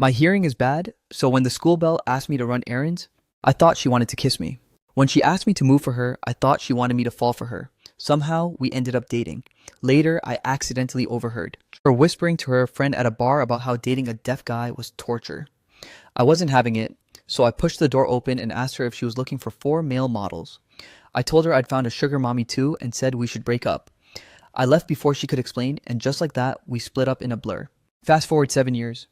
My hearing is bad, so when the school bell asked me to run errands, I thought she wanted to kiss me. When she asked me to move for her, I thought she wanted me to fall for her. Somehow, we ended up dating. Later, I accidentally overheard her whispering to her friend at a bar about how dating a deaf guy was torture. I wasn't having it, so I pushed the door open and asked her if she was looking for 4 male models. I told her I'd found a sugar mommy too and said we should break up. I left before she could explain, and just like that, we split up in a blur. Fast forward 7 years.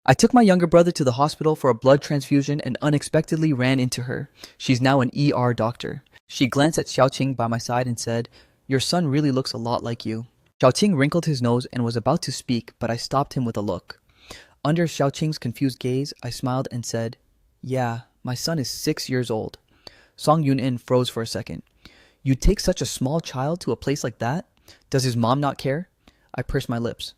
I took my younger brother to the hospital for a blood transfusion and unexpectedly ran into her. She's now an ER doctor. She glanced at Xiaoqing by my side and said, "Your son really looks a lot like you." Xiaoqing wrinkled his nose and was about to speak, but I stopped him with a look. Under Xiaoqing's confused gaze, I smiled and said, "Yeah, my son is 6 years old." Song Yun-in froze for a second. "You'd take such a small child to a place like that? Does his mom not care?" I pursed my lips.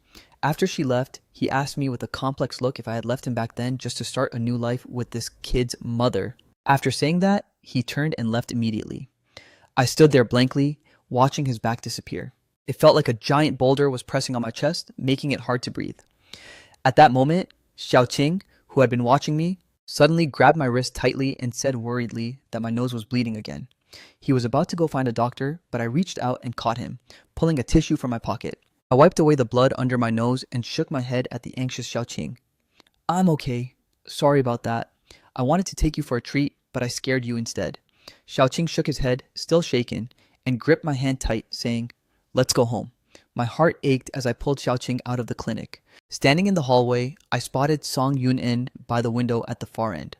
After she left, he asked me with a complex look if I had left him back then just to start a new life with this kid's mother. After saying that, he turned and left immediately. I stood there blankly, watching his back disappear. It felt like a giant boulder was pressing on my chest, making it hard to breathe. At that moment, Xiaoqing, who had been watching me, suddenly grabbed my wrist tightly and said worriedly that my nose was bleeding again. He was about to go find a doctor, but I reached out and caught him, pulling a tissue from my pocket. I wiped away the blood under my nose and shook my head at the anxious Xiaoqing. "I'm okay. Sorry about that. I wanted to take you for a treat, but I scared you instead." Xiaoqing shook his head, still shaken, and gripped my hand tight, saying, "Let's go home." My heart ached as I pulled Xiaoqing out of the clinic. Standing in the hallway, I spotted Song Yun-in by the window at the far end,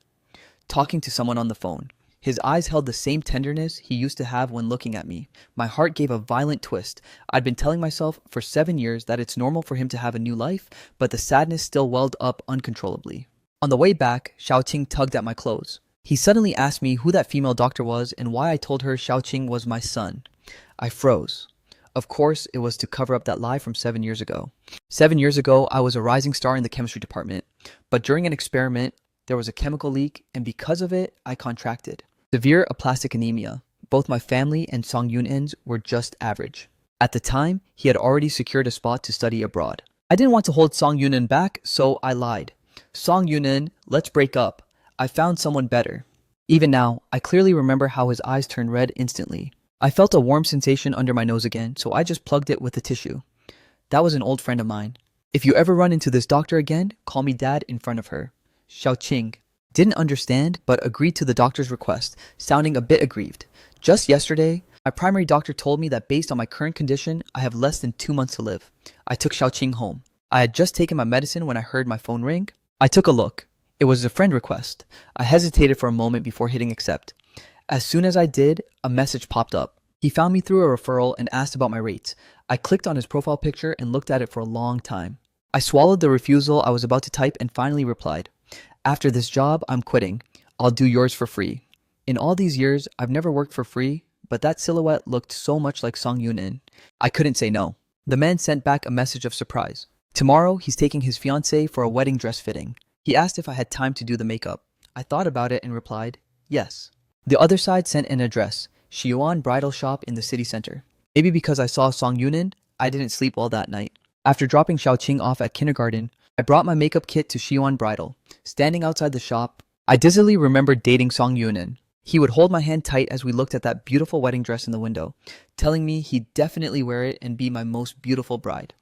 talking to someone on the phone. His eyes held the same tenderness he used to have when looking at me. My heart gave a violent twist. I'd been telling myself for 7 years that it's normal for him to have a new life, but the sadness still welled up uncontrollably. On the way back, Xiaoqing tugged at my clothes. He suddenly asked me who that female doctor was and why I told her Xiaoqing was my son. I froze. Of course, it was to cover up that lie from 7 years ago. 7 years ago, I was a rising star in the chemistry department, but during an experiment, there was a chemical leak, and because of it, I contracted severe aplastic anemia. Both my family and Song Yun-in's were just average. At the time, he had already secured a spot to study abroad. I didn't want to hold Song Yun-in back, so I lied. "Song Yun-in, let's break up. I found someone better." Even now, I clearly remember how his eyes turned red instantly. I felt a warm sensation under my nose again, so I just plugged it with a tissue. "That was an old friend of mine. If you ever run into this doctor again, call me Dad in front of her." Xiaoqing didn't understand, but agreed to the doctor's request, sounding a bit aggrieved. "Just yesterday, my primary doctor told me that based on my current condition, I have less than 2 months to live." I took Xiaoqing home. I had just taken my medicine when I heard my phone ring. I took a look. It was a friend request. I hesitated for a moment before hitting accept. As soon as I did, a message popped up. He found me through a referral and asked about my rates. I clicked on his profile picture and looked at it for a long time. I swallowed the refusal I was about to type and finally replied, "After this job, I'm quitting. I'll do yours for free." In all these years, I've never worked for free, but that silhouette looked so much like Song Yun-in. I couldn't say no. The man sent back a message of surprise. Tomorrow, he's taking his fiancée for a wedding dress fitting. He asked if I had time to do the makeup. I thought about it and replied, "Yes." The other side sent an address, Shiyuan Bridal Shop in the city center. Maybe because I saw Song Yun-in, I didn't sleep well that night. After dropping Xiaoqing off at kindergarten, I brought my makeup kit to Shiyuan Bridal. Standing outside the shop, I dizzily remembered dating Song Yun-in. He would hold my hand tight as we looked at that beautiful wedding dress in the window, telling me he'd definitely wear it and be my most beautiful bride.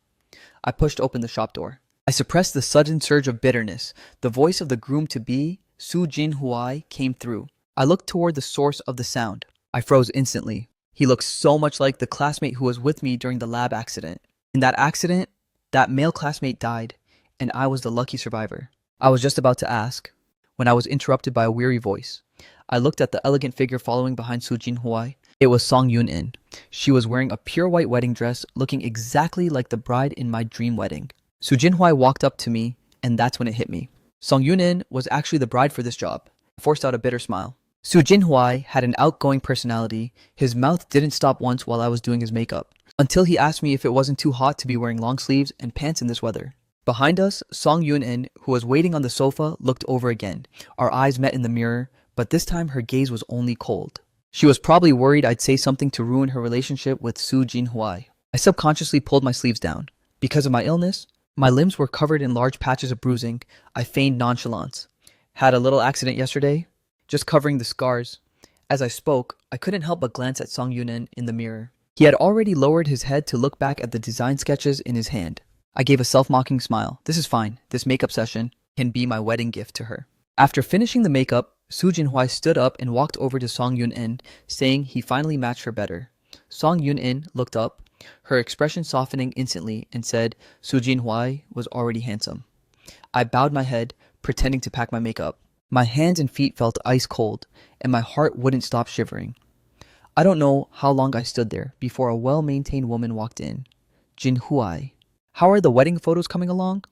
I pushed open the shop door. I suppressed the sudden surge of bitterness. The voice of the groom-to-be, Su Jin-huai, came through. I looked toward the source of the sound. I froze instantly. He looked so much like the classmate who was with me during the lab accident. In that accident, that male classmate died, and I was the lucky survivor. I was just about to ask, when I was interrupted by a weary voice. I looked at the elegant figure following behind Su Jin-huai. It was Song Yun-in. She was wearing a pure white wedding dress, looking exactly like the bride in my dream wedding. Su Jin-huai walked up to me, and that's when it hit me. Song Yun-in was actually the bride for this job. I forced out a bitter smile. Su Jin-huai had an outgoing personality. His mouth didn't stop once while I was doing his makeup, until he asked me if it wasn't too hot to be wearing long sleeves and pants in this weather. Behind us, Song Yun-in, who was waiting on the sofa, looked over again. Our eyes met in the mirror, but this time her gaze was only cold. She was probably worried I'd say something to ruin her relationship with Su Jin-huai. I subconsciously pulled my sleeves down. Because of my illness, My limbs were covered in large patches of bruising. I feigned nonchalance. Had a little accident yesterday, just covering the scars. As I spoke, I couldn't help but glance at Song Yunin in the mirror. He had already lowered his head to look back at the design sketches in his hand. I gave a self-mocking smile. This is fine. This makeup session can be my wedding gift to her. After finishing the makeup, Su Jinhua stood up and walked over to Song Yun-in, saying he finally matched her better. Song Yun-in looked up, her expression softening instantly, and said Su Jinhua was already handsome. I bowed my head, pretending to pack my makeup. My hands and feet felt ice cold, and my heart wouldn't stop shivering. I don't know how long I stood there before a well-maintained woman walked in. Jinhua. How are the wedding photos coming along?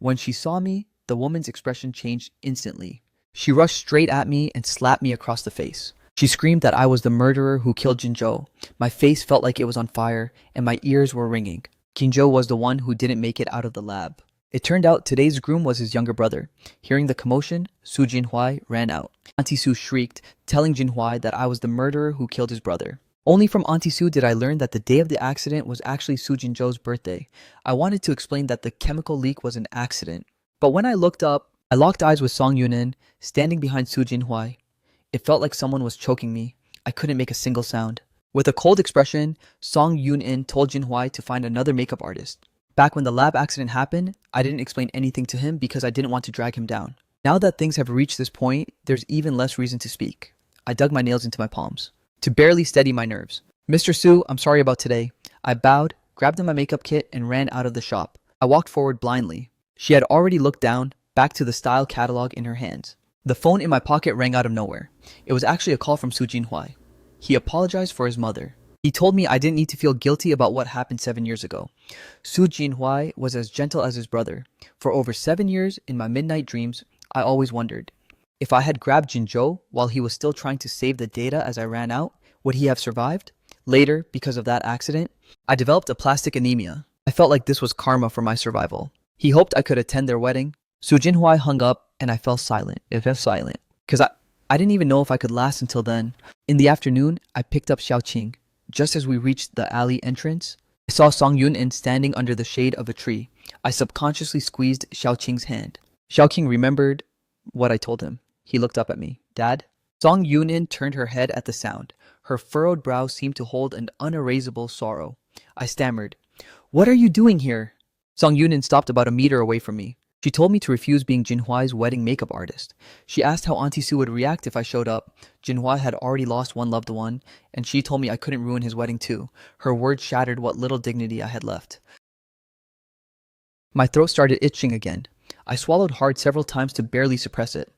When she saw me, the woman's expression changed instantly. She rushed straight at me and slapped me across the face. She screamed that I was the murderer who killed Jinzhou. My face felt like it was on fire, and my ears were ringing. Jinzhou was the one who didn't make it out of the lab. It turned out today's groom was his younger brother. Hearing the commotion, Su Jinhua ran out. Auntie Su shrieked, telling Jinhua that I was the murderer who killed his brother. Only from Auntie Su did I learn that the day of the accident was actually Su Jinzhou's birthday. I wanted to explain that the chemical leak was an accident. But when I looked up, I locked eyes with Song Yunin, standing behind Su Jinhua. It felt like someone was choking me. I couldn't make a single sound. With a cold expression, Song Yunin told Jinhua to find another makeup artist. Back when the lab accident happened, I didn't explain anything to him because I didn't want to drag him down. Now that things have reached this point, there's even less reason to speak. I dug my nails into my palms to barely steady my nerves. Mr. Su, I'm sorry about today. I bowed, grabbed my makeup kit, and ran out of the shop. I walked forward blindly. She had already looked down, back to the style catalog in her hands. The phone in my pocket rang out of nowhere. It was actually a call from Su Jinhua. He apologized for his mother. He told me I didn't need to feel guilty about what happened 7 years ago. Su Jinhua was as gentle as his brother. For over 7 years, in my midnight dreams, I always wondered, if I had grabbed Jinzhou while he was still trying to save the data as I ran out, would he have survived? Later, because of that accident, I developed aplastic anemia. I felt like this was karma for my survival. He hoped I could attend their wedding. Su Jinhua hung up and I fell silent. It fell silent. Because I didn't even know if I could last until then. In the afternoon, I picked up Xiaoqing. Just as we reached the alley entrance, I saw Song Yunin standing under the shade of a tree. I subconsciously squeezed Xiaoqing's hand. Xiaoqing remembered what I told him. He looked up at me. Dad? Song Yunin turned her head at the sound. Her furrowed brow seemed to hold an unerasable sorrow. I stammered, What are you doing here? Song Yunin stopped about a meter away from me. She told me to refuse being Jinhua's wedding makeup artist. She asked how Auntie Su would react if I showed up. Jinhua had already lost one loved one, and she told me I couldn't ruin his wedding too. Her words shattered what little dignity I had left. My throat started itching again. I swallowed hard several times to barely suppress it.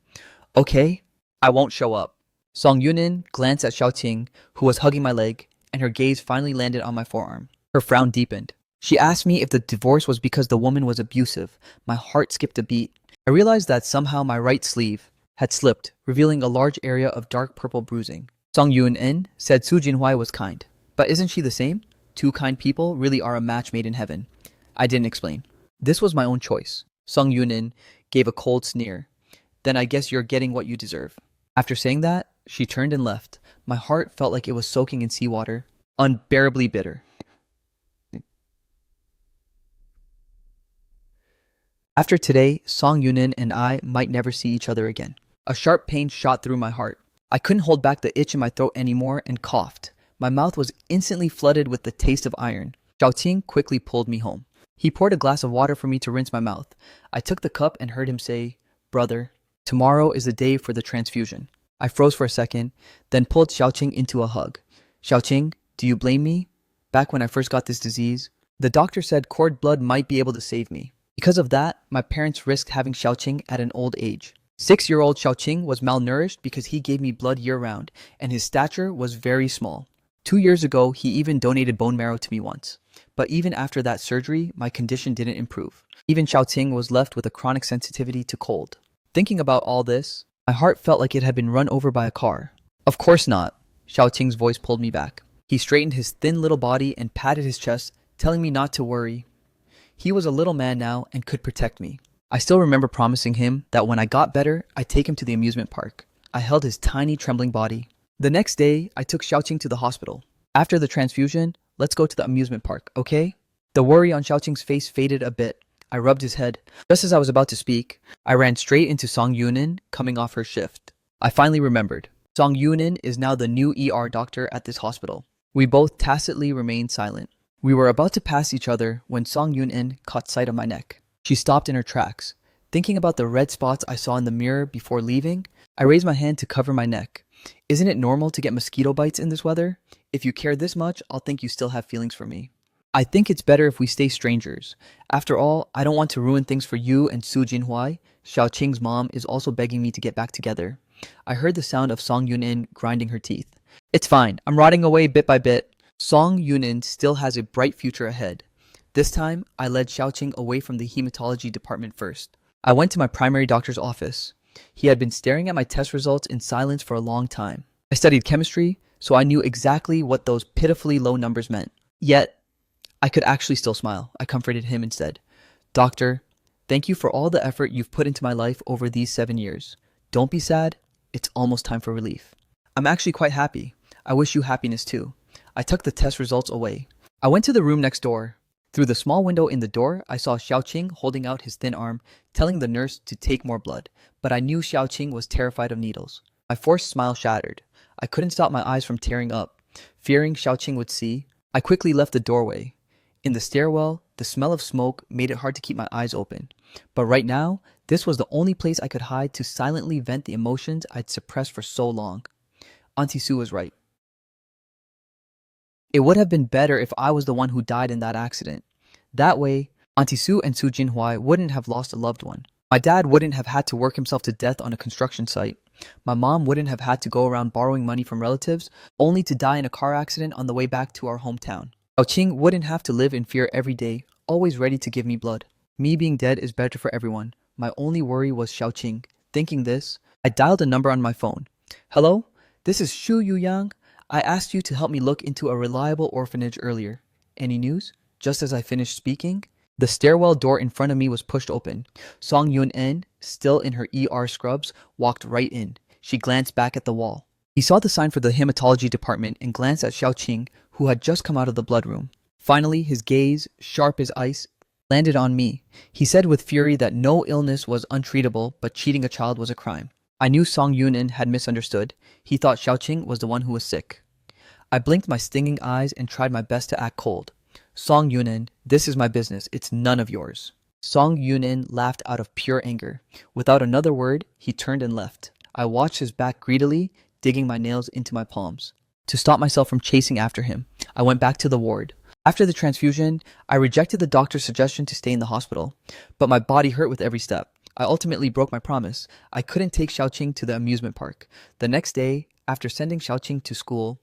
Okay, I won't show up. Song Yunin glanced at Xiaoqing, who was hugging my leg, and her gaze finally landed on my forearm. Her frown deepened. She asked me if the divorce was because the woman was abusive. My heart skipped a beat. I realized that somehow my right sleeve had slipped, revealing a large area of dark purple bruising. Song Yunin said Su Jinhua was kind. But isn't she the same? Two kind people really are a match made in heaven. I didn't explain. This was my own choice. Song Yunin gave a cold sneer. Then I guess you're getting what you deserve. After saying that, she turned and left. My heart felt like it was soaking in seawater, unbearably bitter. After today, Song Yunin and I might never see each other again. A sharp pain shot through my heart. I couldn't hold back the itch in my throat anymore and coughed. My mouth was instantly flooded with the taste of iron. Xiaoqing quickly pulled me home. He poured a glass of water for me to rinse my mouth. I took the cup and heard him say, Brother, tomorrow is the day for the transfusion. I froze for a second, then pulled Xiaoqing into a hug. Xiaoqing, do you blame me? Back when I first got this disease, the doctor said cord blood might be able to save me. Because of that, my parents risked having Xiaoqing at an old age. 6-year-old Xiaoqing was malnourished because he gave me blood year-round, and his stature was very small. 2 years ago, he even donated bone marrow to me once. But even after that surgery, my condition didn't improve. Even Xiaoqing was left with a chronic sensitivity to cold. Thinking about all this, my heart felt like it had been run over by a car. Of course not. Xiaoqing's voice pulled me back. He straightened his thin little body and patted his chest, telling me not to worry. He was a little man now and could protect me. I still remember promising him that when I got better, I'd take him to the amusement park. I held his tiny, trembling body. The next day, I took Xiaoqing to the hospital. After the transfusion, let's go to the amusement park, okay? The worry on Xiaoqing's face faded a bit. I rubbed his head. Just as I was about to speak, I ran straight into Song Yunin coming off her shift. I finally remembered. Song Yunin is now the new ER doctor at this hospital. We both tacitly remained silent. We were about to pass each other when Song Yunin caught sight of my neck. She stopped in her tracks. Thinking about the red spots I saw in the mirror before leaving, I raised my hand to cover my neck. Isn't it normal to get mosquito bites in this weather? If you care this much, I'll think you still have feelings for me. I think it's better if we stay strangers. After all, I don't want to ruin things for you and Su Jinhua. Xiao Qing's mom is also begging me to get back together. I heard the sound of Song Yunin grinding her teeth. It's fine. I'm rotting away bit by bit. Song Yunin still has a bright future ahead. This time, I led Xiao Qing away from the hematology department first. I went to my primary doctor's office. He had been staring at my test results in silence for a long time. I studied chemistry, so I knew exactly what those pitifully low numbers meant. Yet, I could actually still smile. I comforted him and said, "Doctor, thank you for all the effort you've put into my life over these 7 years. Don't be sad. It's almost time for relief. I'm actually quite happy. I wish you happiness too." I tucked the test results away. I went to the room next door. Through the small window in the door, I saw Xiao Qing holding out his thin arm, telling the nurse to take more blood. But I knew Xiao Qing was terrified of needles. My forced smile shattered. I couldn't stop my eyes from tearing up. Fearing Xiao Qing would see, I quickly left the doorway. In the stairwell, the smell of smoke made it hard to keep my eyes open. But right now, this was the only place I could hide to silently vent the emotions I'd suppressed for so long. Auntie Sue was right. It would have been better if I was the one who died in that accident. That way, Auntie Sue and Su Jinhua wouldn't have lost a loved one. My dad wouldn't have had to work himself to death on a construction site. My mom wouldn't have had to go around borrowing money from relatives, only to die in a car accident on the way back to our hometown. Xiao Qing wouldn't have to live in fear every day, always ready to give me blood. Me being dead is better for everyone. My only worry was Xiao Qing. Thinking this, I dialed a number on my phone. "Hello? This is Shu Yuyang. I asked you to help me look into a reliable orphanage earlier. Any news?" Just as I finished speaking, the stairwell door in front of me was pushed open. Song Yun-en, still in her ER scrubs, walked right in. She glanced back at the wall. He saw the sign for the hematology department and glanced at Xiao Qing, who had just come out of the blood room. Finally, his gaze, sharp as ice, landed on me. He said with fury that no illness was untreatable, but cheating a child was a crime. I knew Song Yunin had misunderstood. He thought Xiao Qing was the one who was sick. I blinked my stinging eyes and tried my best to act cold. "Song Yunin, this is my business. It's none of yours." Song Yunin laughed out of pure anger. Without another word, he turned and left. I watched his back greedily, digging my nails into my palms. To stop myself from chasing after him, I went back to the ward. After the transfusion, I rejected the doctor's suggestion to stay in the hospital, but my body hurt with every step. I ultimately broke my promise. I couldn't take Xiao Qing to the amusement park. The next day, after sending Xiao Qing to school,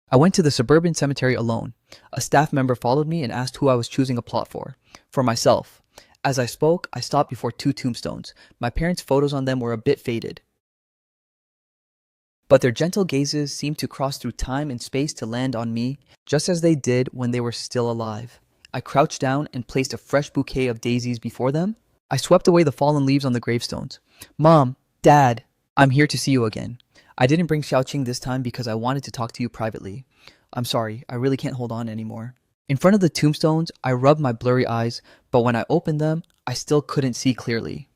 I went to the suburban cemetery alone. A staff member followed me and asked who I was choosing a plot for. For myself. As I spoke, I stopped before 2 tombstones. My parents' photos on them were a bit faded, but their gentle gazes seemed to cross through time and space to land on me, just as they did when they were still alive. I crouched down and placed a fresh bouquet of daisies before them. I swept away the fallen leaves on the gravestones. "Mom, Dad, I'm here to see you again. I didn't bring Xiao Qing this time because I wanted to talk to you privately. I'm sorry, I really can't hold on anymore." In front of the tombstones, I rubbed my blurry eyes, but when I opened them, I still couldn't see clearly.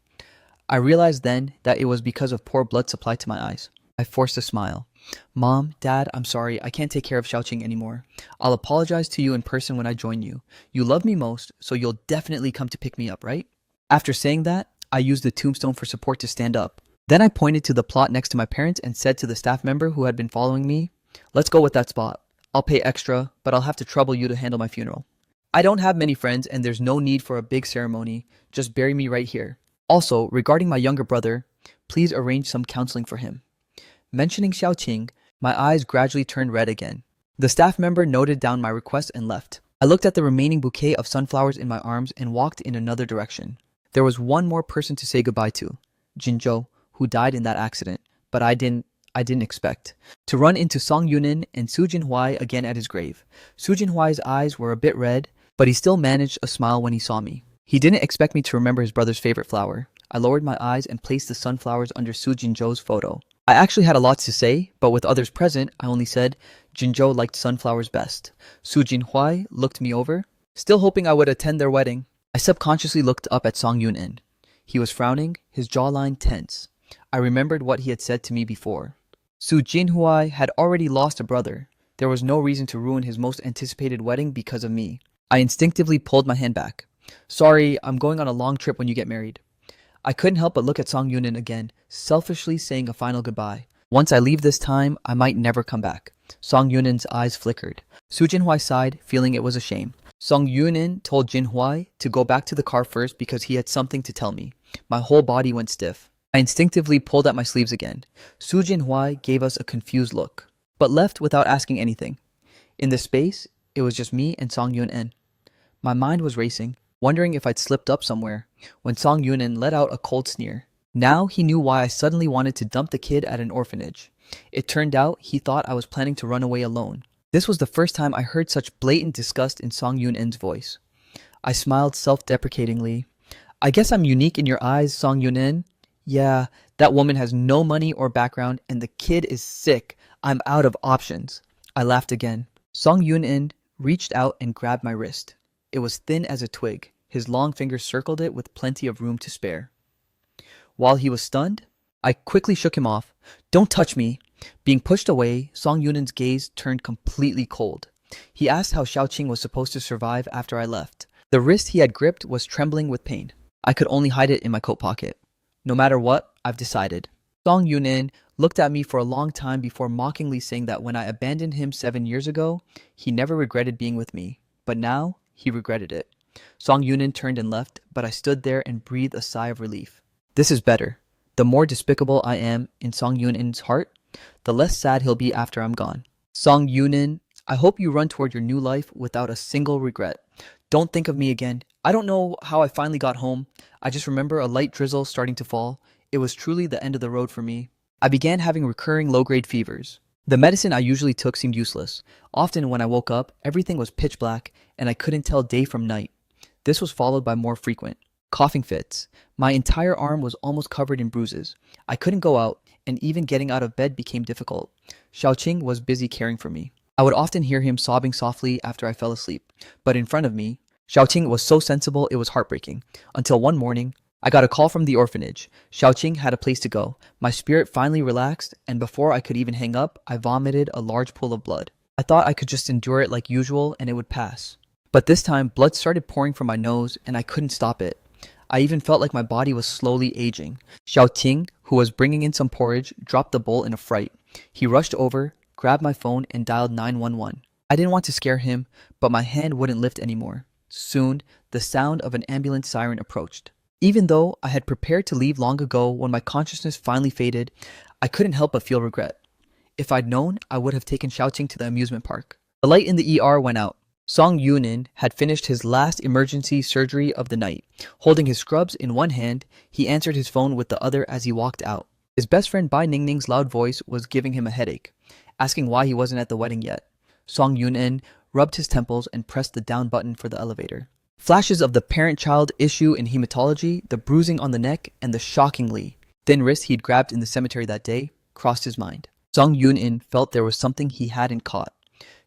I realized then that it was because of poor blood supply to my eyes. I forced a smile. "Mom, Dad, I'm sorry, I can't take care of Xiao Qing anymore. I'll apologize to you in person when I join you. You love me most, so you'll definitely come to pick me up, right?" After saying that, I used the tombstone for support to stand up. Then I pointed to the plot next to my parents and said to the staff member who had been following me, "Let's go with that spot. I'll pay extra, but I'll have to trouble you to handle my funeral. I don't have many friends and there's no need for a big ceremony. Just bury me right here. Also, regarding my younger brother, please arrange some counseling for him." Mentioning Xiao Qing, my eyes gradually turned red again. The staff member noted down my request and left. I looked at the remaining bouquet of sunflowers in my arms and walked in another direction. There was one more person to say goodbye to, Jinzhou, who died in that accident, but I didn't expect to run into Song Yunin and Su Jinhua again at his grave. Su Jinhua's eyes were a bit red, but he still managed a smile when he saw me. He didn't expect me to remember his brother's favorite flower. I lowered my eyes and placed the sunflowers under Su Jinzhou's photo. I actually had a lot to say, but with others present, I only said Jinzhou liked sunflowers best. Su Jinhua looked me over. still hoping I would attend their wedding. I subconsciously looked up at Song Yoon-in. He was frowning, his jawline tense. I remembered what he had said to me before. Soo Jin-hwa had already lost a brother. There was no reason to ruin his most anticipated wedding because of me. I instinctively pulled my hand back. Sorry, I'm going on a long trip when you get married. I couldn't help but look at Song Yoon-in again, selfishly saying a final goodbye. Once I leave this time, I might never come back. Song Yoon-in's eyes flickered. Soo Jin-hwa sighed, feeling it was a shame. Song Yoon-in told Jin-hwa to go back to the car first because he had something to tell me. My whole body went stiff. I instinctively pulled at my sleeves again. Soo Jin-hwa gave us a confused look, but left without asking anything. In the space, it was just me and Song Yoon-in. My mind was racing, wondering if I'd slipped up somewhere, when Song Yoon-in let out a cold sneer. Now he knew why I suddenly wanted to dump the kid at an orphanage. It turned out he thought I was planning to run away alone. This was the first time I heard such blatant disgust in Song Yoon-in's voice. I smiled self-deprecatingly. I guess I'm unique in your eyes, Song Yoon-in. Yeah, that woman has no money or background and the kid is sick. I'm out of options. I laughed again. Song Yoon-in reached out and grabbed my wrist. It was thin as a twig. His long fingers circled it with plenty of room to spare. While he was stunned, I quickly shook him off. Don't touch me. Being pushed away, Song Yoon-in's gaze turned completely cold. He asked how Xiaoqing was supposed to survive after I left. The wrist he had gripped was trembling with pain. I could only hide it in my coat pocket. No matter what, I've decided. Song Yoon-in looked at me for a long time before mockingly saying that when I abandoned him 7 years ago, he never regretted being with me. But now, he regretted it. Song Yoon-in turned and left, but I stood there and breathed a sigh of relief. This is better. The more despicable I am in Song Yoon-in's heart, the less sad he'll be after I'm gone. Song Yoon-in, I hope you run toward your new life without a single regret. Don't think of me again. I don't know how I finally got home. I just remember a light drizzle starting to fall. It was truly the end of the road for me. I began having recurring low-grade fevers. The medicine I usually took seemed useless. Often when I woke up, everything was pitch black and I couldn't tell day from night. This was followed by more frequent coughing fits. My entire arm was almost covered in bruises. I couldn't go out, and even getting out of bed became difficult. Xiaoqing was busy caring for me. I would often hear him sobbing softly after I fell asleep, but in front of me, Xiaoqing was so sensible it was heartbreaking. Until one morning, I got a call from the orphanage. Xiaoqing had a place to go. My spirit finally relaxed, and before I could even hang up, I vomited a large pool of blood. I thought I could just endure it like usual and it would pass. But this time, blood started pouring from my nose and I couldn't stop it. I even felt like my body was slowly aging. Xiaoqing, who was bringing in some porridge, dropped the bowl in a fright. He rushed over, grabbed my phone, and dialed 911. I didn't want to scare him, but my hand wouldn't lift anymore. Soon, the sound of an ambulance siren approached. Even though I had prepared to leave long ago when my consciousness finally faded, I couldn't help but feel regret. If I'd known, I would have taken Xiaoqing to the amusement park. The light in the ER went out. Song Yoon-in had finished his last emergency surgery of the night. Holding his scrubs in one hand, he answered his phone with the other as he walked out. His best friend Bai Ningning's loud voice was giving him a headache, asking why he wasn't at the wedding yet. Song Yoon-in rubbed his temples and pressed the down button for the elevator. Flashes of the parent-child issue in hematology, the bruising on the neck, and the shockingly thin wrist he'd grabbed in the cemetery that day crossed his mind. Song Yoon-in felt there was something he hadn't caught.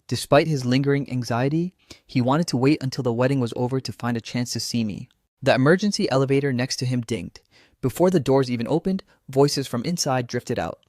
Despite his lingering anxiety, he wanted to wait until the wedding was over to find a chance to see me. The emergency elevator next to him dinged. Before the doors even opened, voices from inside drifted out.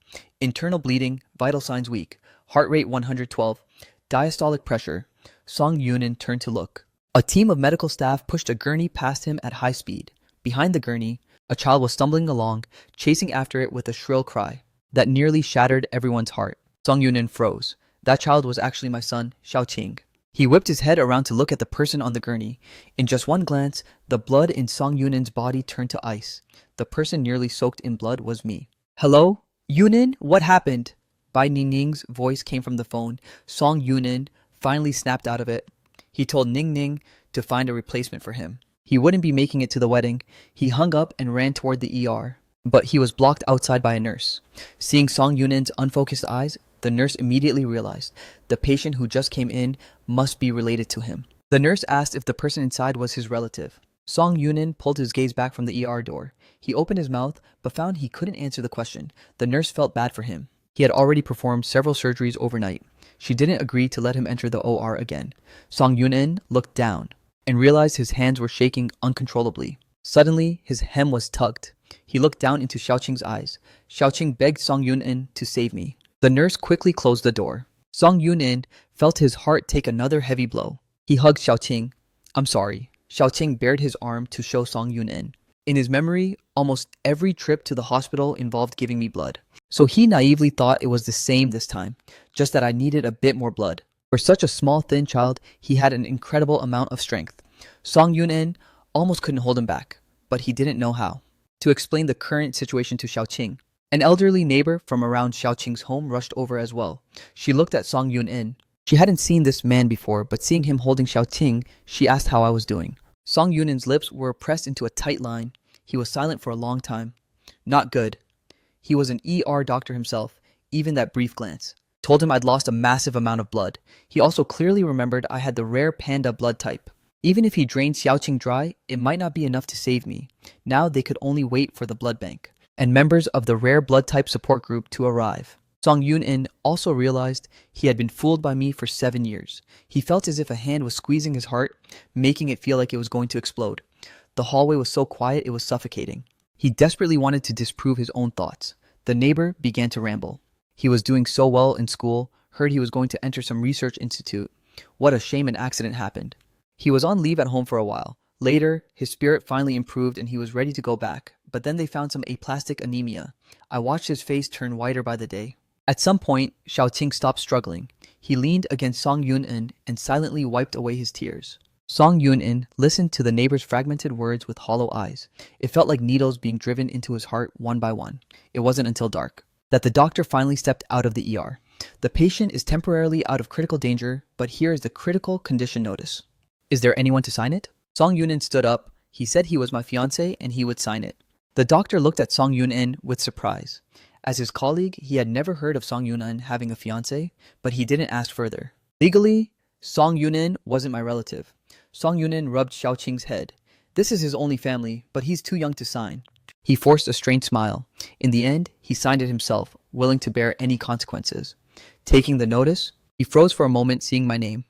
Internal bleeding, vital signs weak, heart rate 112, diastolic pressure. Song Yoon-in turned to look. A team of medical staff pushed a gurney past him at high speed. Behind the gurney, a child was stumbling along, chasing after it with a shrill cry that nearly shattered everyone's heart. Song Yoon-in froze. That child was actually my son, Xiaoqing. He whipped his head around to look at the person on the gurney. In just one glance, the blood in Song Yoon-in's body turned to ice. The person nearly soaked in blood was me. Hello? Yoon-in? What happened? Bai Ningning's voice came from the phone. Song Yoon-in finally snapped out of it. He told Ningning to find a replacement for him. He wouldn't be making it to the wedding. He hung up and ran toward the ER. But he was blocked outside by a nurse. Seeing Song Yoon-in's unfocused eyes, the nurse immediately realized the patient who just came in must be related to him. The nurse asked if the person inside was his relative. Song Yoon-in pulled his gaze back from the ER door. He opened his mouth, but found he couldn't answer the question. The nurse felt bad for him. He had already performed several surgeries overnight. She didn't agree to let him enter the OR again. Song Yoon-in looked down. and realized his hands were shaking uncontrollably. Suddenly, his hem was tugged. He looked down into Xiaoqing's eyes. Xiaoqing begged Song Yun-in to save me. The nurse quickly closed the door. Song Yun-in felt his heart take another heavy blow. He hugged Xiaoqing. I'm sorry. Xiaoqing bared his arm to show Song Yun-in. In his memory, almost every trip to the hospital involved giving me blood. So he naively thought it was the same this time, just that I needed a bit more blood. For such a small, thin child, he had an incredible amount of strength. Song Yun-in almost couldn't hold him back, but he didn't know how. To explain the current situation to Xiaoqing, an elderly neighbor from around Xiaoqing's home rushed over as well. She looked at Song Yun-in. She hadn't seen this man before, but seeing him holding Xiaoqing, she asked how I was doing. Song Yun-in's lips were pressed into a tight line. He was silent for a long time. Not good. He was an ER doctor himself. Even that brief glance told him I'd lost a massive amount of blood. He also clearly remembered I had the rare panda blood type. Even if he drained Xiaoqing dry, it might not be enough to save me. Now they could only wait for the blood bank and members of the rare blood type support group to arrive. Song Yun-in also realized he had been fooled by me for 7 years. He felt as if a hand was squeezing his heart, making it feel like it was going to explode. The hallway was so quiet it was suffocating. He desperately wanted to disprove his own thoughts. The neighbor began to ramble. He was doing so well in school, heard he was going to enter some research institute. What a shame an accident happened. He was on leave at home for a while. Later, his spirit finally improved and he was ready to go back. But then they found some aplastic anemia. I watched his face turn whiter by the day. At some point, Xiaoqing stopped struggling. He leaned against Song Yun-in and silently wiped away his tears. Song Yun-in listened to the neighbor's fragmented words with hollow eyes. It felt like needles being driven into his heart one by one. It wasn't until dark that the doctor finally stepped out of the ER. The patient is temporarily out of critical danger, but here is the critical condition notice. Is there anyone to sign it? Song Yun-in stood up. He said he was my fiancé and he would sign it. The doctor looked at Song Yun-in with surprise. As his colleague, he had never heard of Song Yun-in having a fiancé, but he didn't ask further. Legally, Song Yun-in wasn't my relative. Song Yun-in rubbed Xiaoqing's head. This is his only family, but he's too young to sign. He forced a strained smile. In the end, he signed it himself, willing to bear any consequences. Taking the notice, he froze for a moment seeing my name.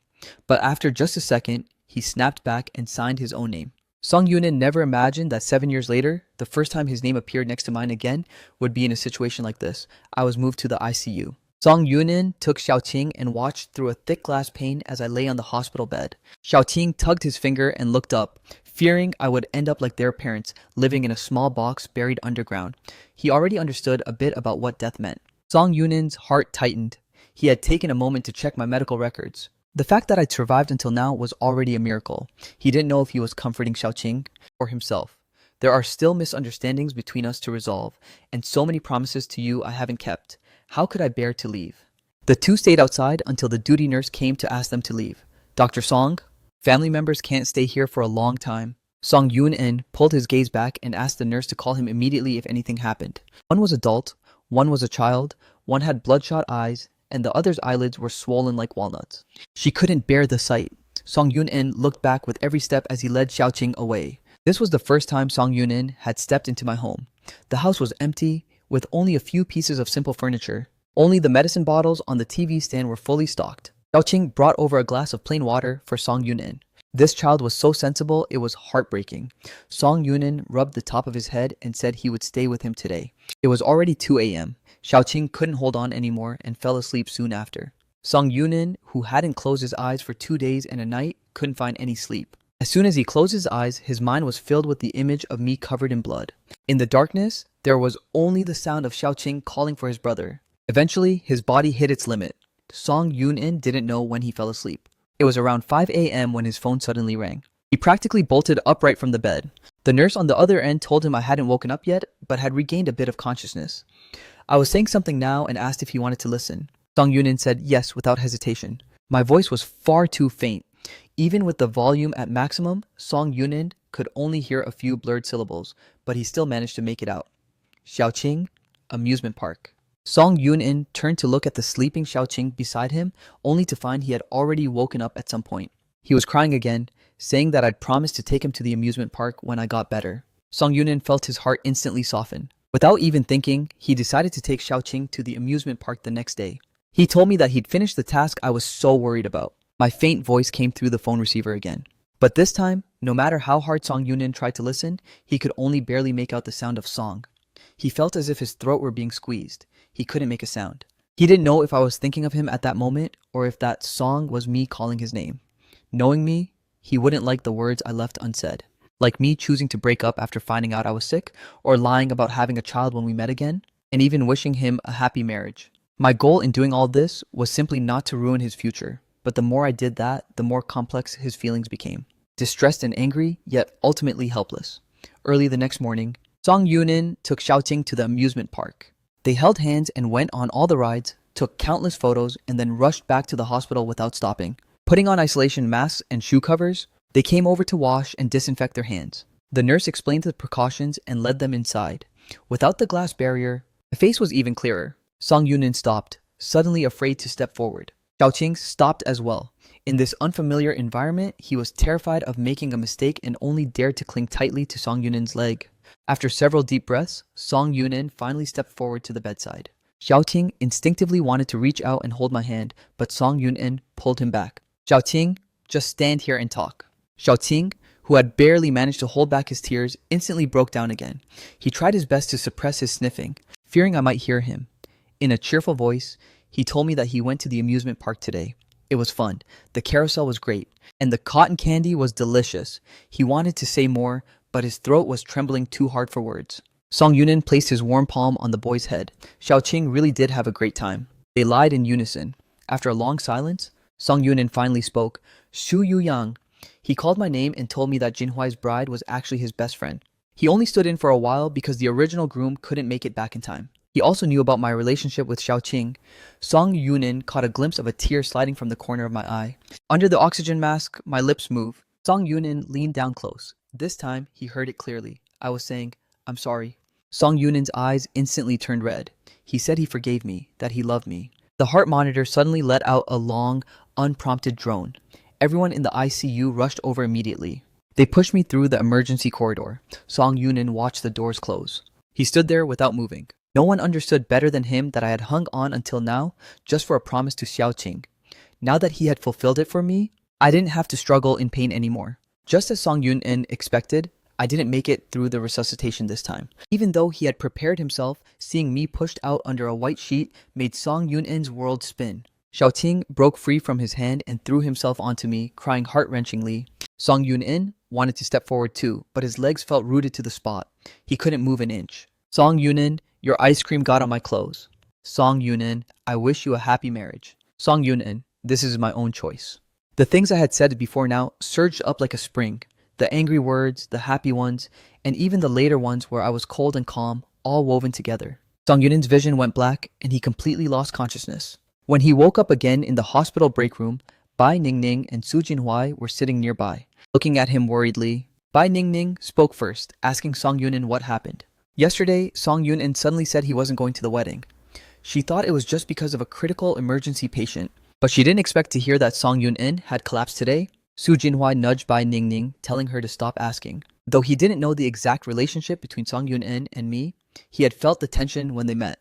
But after just a second, he snapped back and signed his own name. Song Yun-in never imagined that 7 years later, the first time his name appeared next to mine again would be in a situation like this. I was moved to the ICU. Song Yun-in took Xiaoqing and watched through a thick glass pane as I lay on the hospital bed. Xiaoqing tugged his finger and looked up, fearing I would end up like their parents, living in a small box buried underground. He already understood a bit about what death meant. Song Yun-in's heart tightened. He had taken a moment to check my medical records. The fact that I'd survived until now was already a miracle. He didn't know if he was comforting Xiaoqing or himself. There are still misunderstandings between us to resolve, and so many promises to you I haven't kept. How could I bear to leave? The two stayed outside until the duty nurse came to ask them to leave. Dr. Song, family members can't stay here for a long time. Song Yun-in pulled his gaze back and asked the nurse to call him immediately if anything happened. One was adult, one was a child, one had bloodshot eyes, and the other's eyelids were swollen like walnuts. She couldn't bear the sight. Song Yun-in looked back with every step as he led Xiaoqing away. This was the first time Song Yun-in had stepped into my home. The house was empty, with only a few pieces of simple furniture. Only the medicine bottles on the TV stand were fully stocked. Xiaoqing brought over a glass of plain water for Song Yun-in. This child was so sensible, it was heartbreaking. Song Yun-in rubbed the top of his head and said he would stay with him today. It was already 2 a.m. Xiaoqing couldn't hold on anymore and fell asleep soon after. Song Yun-in, who hadn't closed his eyes for 2 days and a night, couldn't find any sleep. As soon as he closed his eyes, his mind was filled with the image of me covered in blood. In the darkness, there was only the sound of Xiaoqing calling for his brother. Eventually, his body hit its limit. Song Yun-in didn't know when he fell asleep. It was around 5 a.m. when his phone suddenly rang. He practically bolted upright from the bed. The nurse on the other end told him I hadn't woken up yet, but had regained a bit of consciousness. I was saying something now and asked if he wanted to listen. Song Yun-in said yes without hesitation. My voice was far too faint. Even with the volume at maximum, Song Yun-in could only hear a few blurred syllables, but he still managed to make it out. Xiaoqing, amusement park. Song Yun-in turned to look at the sleeping Xiaoqing beside him, only to find he had already woken up at some point. He was crying again, saying that I'd promised to take him to the amusement park when I got better. Song Yun-in felt his heart instantly soften. Without even thinking, he decided to take Xiaoqing to the amusement park the next day. He told me that he'd finished the task I was so worried about. My faint voice came through the phone receiver again. But this time, no matter how hard Song Yunin tried to listen, he could only barely make out the sound of song. He felt as if his throat were being squeezed. He couldn't make a sound. He didn't know if I was thinking of him at that moment or if that song was me calling his name. Knowing me, he wouldn't like the words I left unsaid. Like me choosing to break up after finding out I was sick, or lying about having a child when we met again, and even wishing him a happy marriage. My goal in doing all this was simply not to ruin his future, but the more I did that, the more complex his feelings became. Distressed and angry, yet ultimately helpless. Early the next morning, Song Yunin took Xiaoqing to the amusement park. They held hands and went on all the rides, took countless photos, and then rushed back to the hospital without stopping. Putting on isolation masks and shoe covers, they came over to wash and disinfect their hands. The nurse explained the precautions and led them inside. Without the glass barrier, the face was even clearer. Song Yunin stopped, suddenly afraid to step forward. Xiaoqing stopped as well. In this unfamiliar environment, he was terrified of making a mistake and only dared to cling tightly to Song Yunin's leg. After several deep breaths, Song Yunin finally stepped forward to the bedside. Xiaoqing instinctively wanted to reach out and hold my hand, but Song Yunin pulled him back. Xiaoqing, just stand here and talk. Xiaoqing, who had barely managed to hold back his tears, instantly broke down again. He tried his best to suppress his sniffing, fearing I might hear him. In a cheerful voice, he told me that he went to the amusement park today. It was fun, the carousel was great, and the cotton candy was delicious. He wanted to say more, but his throat was trembling too hard for words. Song Yunin placed his warm palm on the boy's head. Xiaoqing really did have a great time. They lied in unison. After a long silence, Song Yunin finally spoke. Shu Yuyang. He called my name and told me that Jinhuai's bride was actually his best friend. He only stood in for a while because the original groom couldn't make it back in time. He also knew about my relationship with Xiaoqing. Song Yunin caught a glimpse of a tear sliding from the corner of my eye. Under the oxygen mask, my lips moved. Song Yunin leaned down close. This time, he heard it clearly. I was saying, I'm sorry. Song Yunin's eyes instantly turned red. He said he forgave me, that he loved me. The heart monitor suddenly let out a long, unprompted drone. Everyone in the ICU rushed over immediately. They pushed me through the emergency corridor. Song Yunin watched the doors close. He stood there without moving. No one understood better than him that I had hung on until now just for a promise to Xiaoqing. Now that he had fulfilled it for me, I didn't have to struggle in pain anymore. Just as Song Yunin expected, I didn't make it through the resuscitation this time. Even though he had prepared himself, seeing me pushed out under a white sheet made Song Yunin's world spin. Xiaoqing broke free from his hand and threw himself onto me, crying heart-wrenchingly. Song Yunin wanted to step forward too, but his legs felt rooted to the spot. He couldn't move an inch. Song Yunin, your ice cream got on my clothes. Song Yunin, I wish you a happy marriage. Song Yunin, this is my own choice. The things I had said before now surged up like a spring. The angry words, the happy ones, and even the later ones where I was cold and calm, all woven together. Song Yunin's vision went black and he completely lost consciousness. When he woke up again in the hospital break room, Bai Ningning and Su Jinhuai were sitting nearby, looking at him worriedly. Bai Ningning spoke first, asking Song Yunin what happened. Yesterday, Song Yunin suddenly said he wasn't going to the wedding. She thought it was just because of a critical emergency patient, but she didn't expect to hear that Song Yunin had collapsed today. Su Jinhuai nudged Bai Ningning, telling her to stop asking. Though he didn't know the exact relationship between Song Yunin and me, he had felt the tension when they met.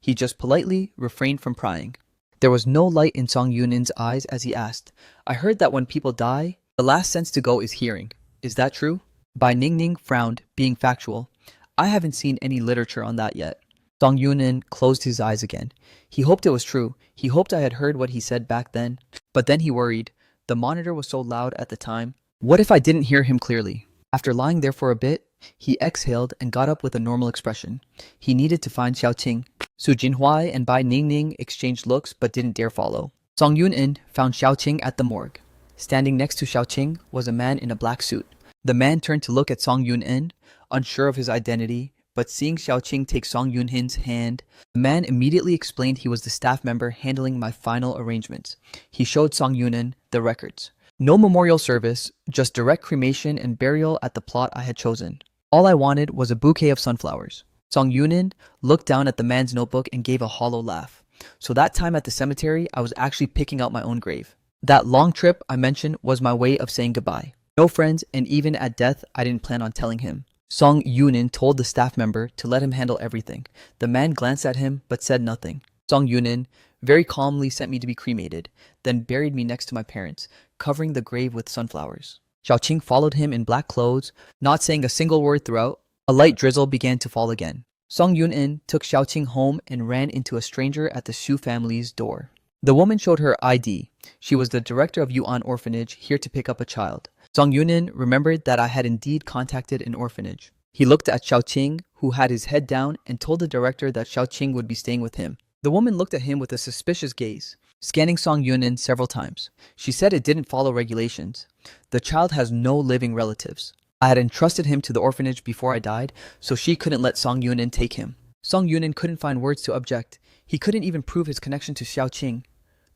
He just politely refrained from prying. There was no light in Song Yunin's eyes as he asked, I heard that when people die, the last sense to go is hearing. Is that true? Bai Ningning frowned, being factual. I haven't seen any literature on that yet. Song Yunin closed his eyes again. He hoped it was true. He hoped I had heard what he said back then. But then he worried. The monitor was so loud at the time. What if I didn't hear him clearly? After lying there for a bit, he exhaled and got up with a normal expression. He needed to find Xiaoqing. Su Jinhuai and Bai Ningning exchanged looks but didn't dare follow. Song Yunin found Xiaoqing at the morgue. Standing next to Xiaoqing was a man in a black suit. The man turned to look at Song Yunin, unsure of his identity, but seeing Xiaoqing take Song Yunin's hand, the man immediately explained he was the staff member handling my final arrangements. He showed Song Yunin the records. No memorial service, just direct cremation and burial at the plot I had chosen. All I wanted was a bouquet of sunflowers. Song Yunin looked down at the man's notebook and gave a hollow laugh. So that time at the cemetery, I was actually picking out my own grave. That long trip I mentioned was my way of saying goodbye. No friends, and even at death, I didn't plan on telling him. Song Yunin told the staff member to let him handle everything. The man glanced at him but said nothing. Song Yunin very calmly sent me to be cremated, then buried me next to my parents, covering the grave with sunflowers. Xiaoqing followed him in black clothes, not saying a single word throughout. A light drizzle began to fall again. Song Yun-in took Xiaoqing home and ran into a stranger at the Xu family's door. The woman showed her ID. She was the director of Yuan orphanage, here to pick up a child. Song Yun-in remembered that I had indeed contacted an orphanage. He looked at Xiaoqing, who had his head down, and told the director that Xiaoqing would be staying with him. The woman looked at him with a suspicious gaze, scanning Song Yun-in several times. She said it didn't follow regulations. The child has no living relatives. I had entrusted him to the orphanage before I died, so she couldn't let Song Yun-in take him. Song Yun-in couldn't find words to object. He couldn't even prove his connection to Xiaoqing.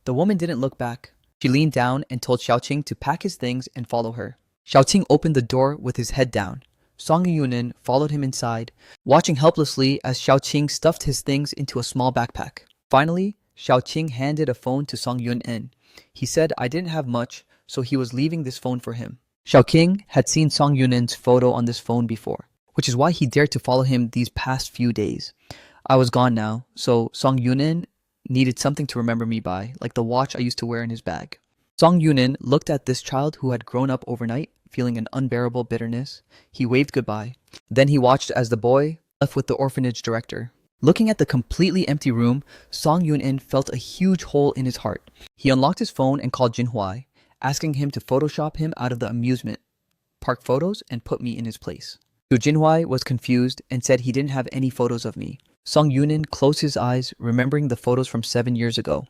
The woman didn't look back. She leaned down and told Xiaoqing to pack his things and follow her. Xiaoqing opened the door with his head down. Song Yun-in followed him inside, watching helplessly as Xiaoqing stuffed his things into a small backpack. Finally, Xiaoqing handed a phone to Song Yun-in. He said I didn't have much, so he was leaving this phone for him. Xiaoqing had seen Song Yun-in's photo on this phone before, which is why he dared to follow him these past few days. I was gone now, so Song Yun-in needed something to remember me by, like the watch I used to wear in his bag. Song Yun-in looked at this child who had grown up overnight, feeling an unbearable bitterness. He waved goodbye. Then he watched as the boy left with the orphanage director. Looking at the completely empty room, Song Yun-in felt a huge hole in his heart. He unlocked his phone and called Jinhua, asking him to Photoshop him out of the amusement park photos and put me in his place. So Jinhua was confused and said he didn't have any photos of me. Song Yun-in closed his eyes, remembering the photos from 7 years ago.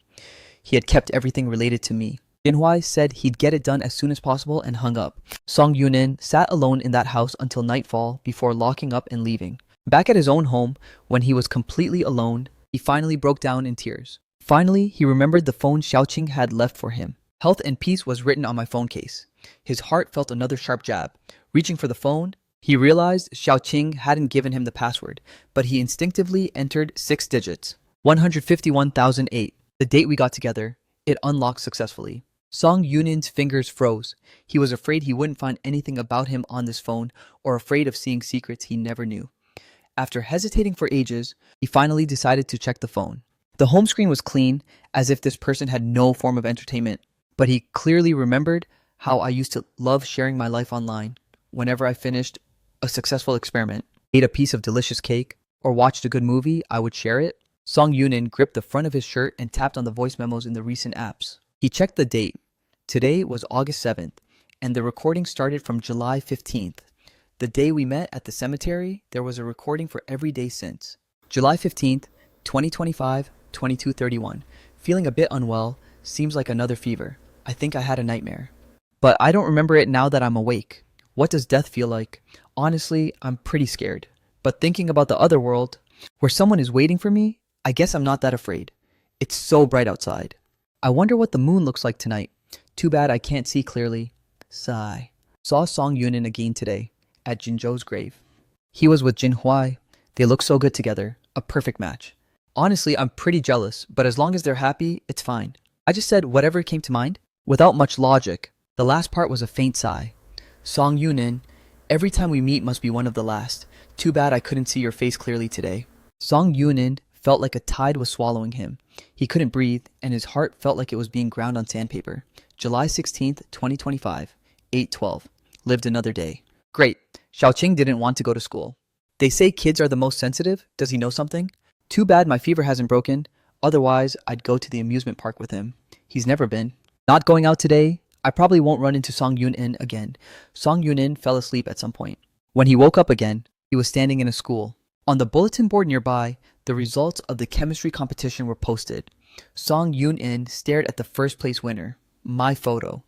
He had kept everything related to me. Jinhua said he'd get it done as soon as possible and hung up. Song Yun-in sat alone in that house until nightfall before locking up and leaving. Back at his own home, when he was completely alone, he finally broke down in tears. Finally, he remembered the phone Xiaoqing had left for him. Health and peace was written on my phone case. His heart felt another sharp jab. Reaching for the phone, he realized Xiaoqing hadn't given him the password, but he instinctively entered 6 digits. 151,008. The date we got together. It unlocked successfully. Song Yun-in's fingers froze. He was afraid he wouldn't find anything about him on this phone, or afraid of seeing secrets he never knew. After hesitating for ages, he finally decided to check the phone. The home screen was clean, as if this person had no form of entertainment, but he clearly remembered how I used to love sharing my life online. Whenever I finished a successful experiment, ate a piece of delicious cake, or watched a good movie, I would share it. Song Yun-in gripped the front of his shirt and tapped on the voice memos in the recent apps. He checked the date. Today was August 7th, and the recording started from July 15th. The day we met at the cemetery, there was a recording for every day since. July 15th, 2025, 22:31. Feeling a bit unwell, seems like another fever. I think I had a nightmare. But I don't remember it now that I'm awake. What does death feel like? Honestly, I'm pretty scared. But thinking about the other world, where someone is waiting for me, I guess I'm not that afraid. It's so bright outside. I wonder what the moon looks like tonight. Too bad I can't see clearly. Sigh. Saw Song Yun-in again today, at Jinzhou's grave. He was with Jinhua. They look so good together. A perfect match. Honestly, I'm pretty jealous, but as long as they're happy, it's fine. I just said whatever came to mind, without much logic. The last part was a faint sigh. Song Yun-in, every time we meet must be one of the last. Too bad I couldn't see your face clearly today. Song Yun-in felt like a tide was swallowing him. He couldn't breathe, and his heart felt like it was being ground on sandpaper. July 16th, 2025, 8:12. Lived another day. Great. Xiaoqing didn't want to go to school. They say kids are the most sensitive. Does he know something? Too bad my fever hasn't broken. Otherwise, I'd go to the amusement park with him. He's never been. Not going out today. I probably won't run into Song Yun-in again. Song Yun-in fell asleep at some point. When he woke up again, he was standing in a school. On the bulletin board nearby, the results of the chemistry competition were posted. Song Yun-in stared at the first place winner, my photo.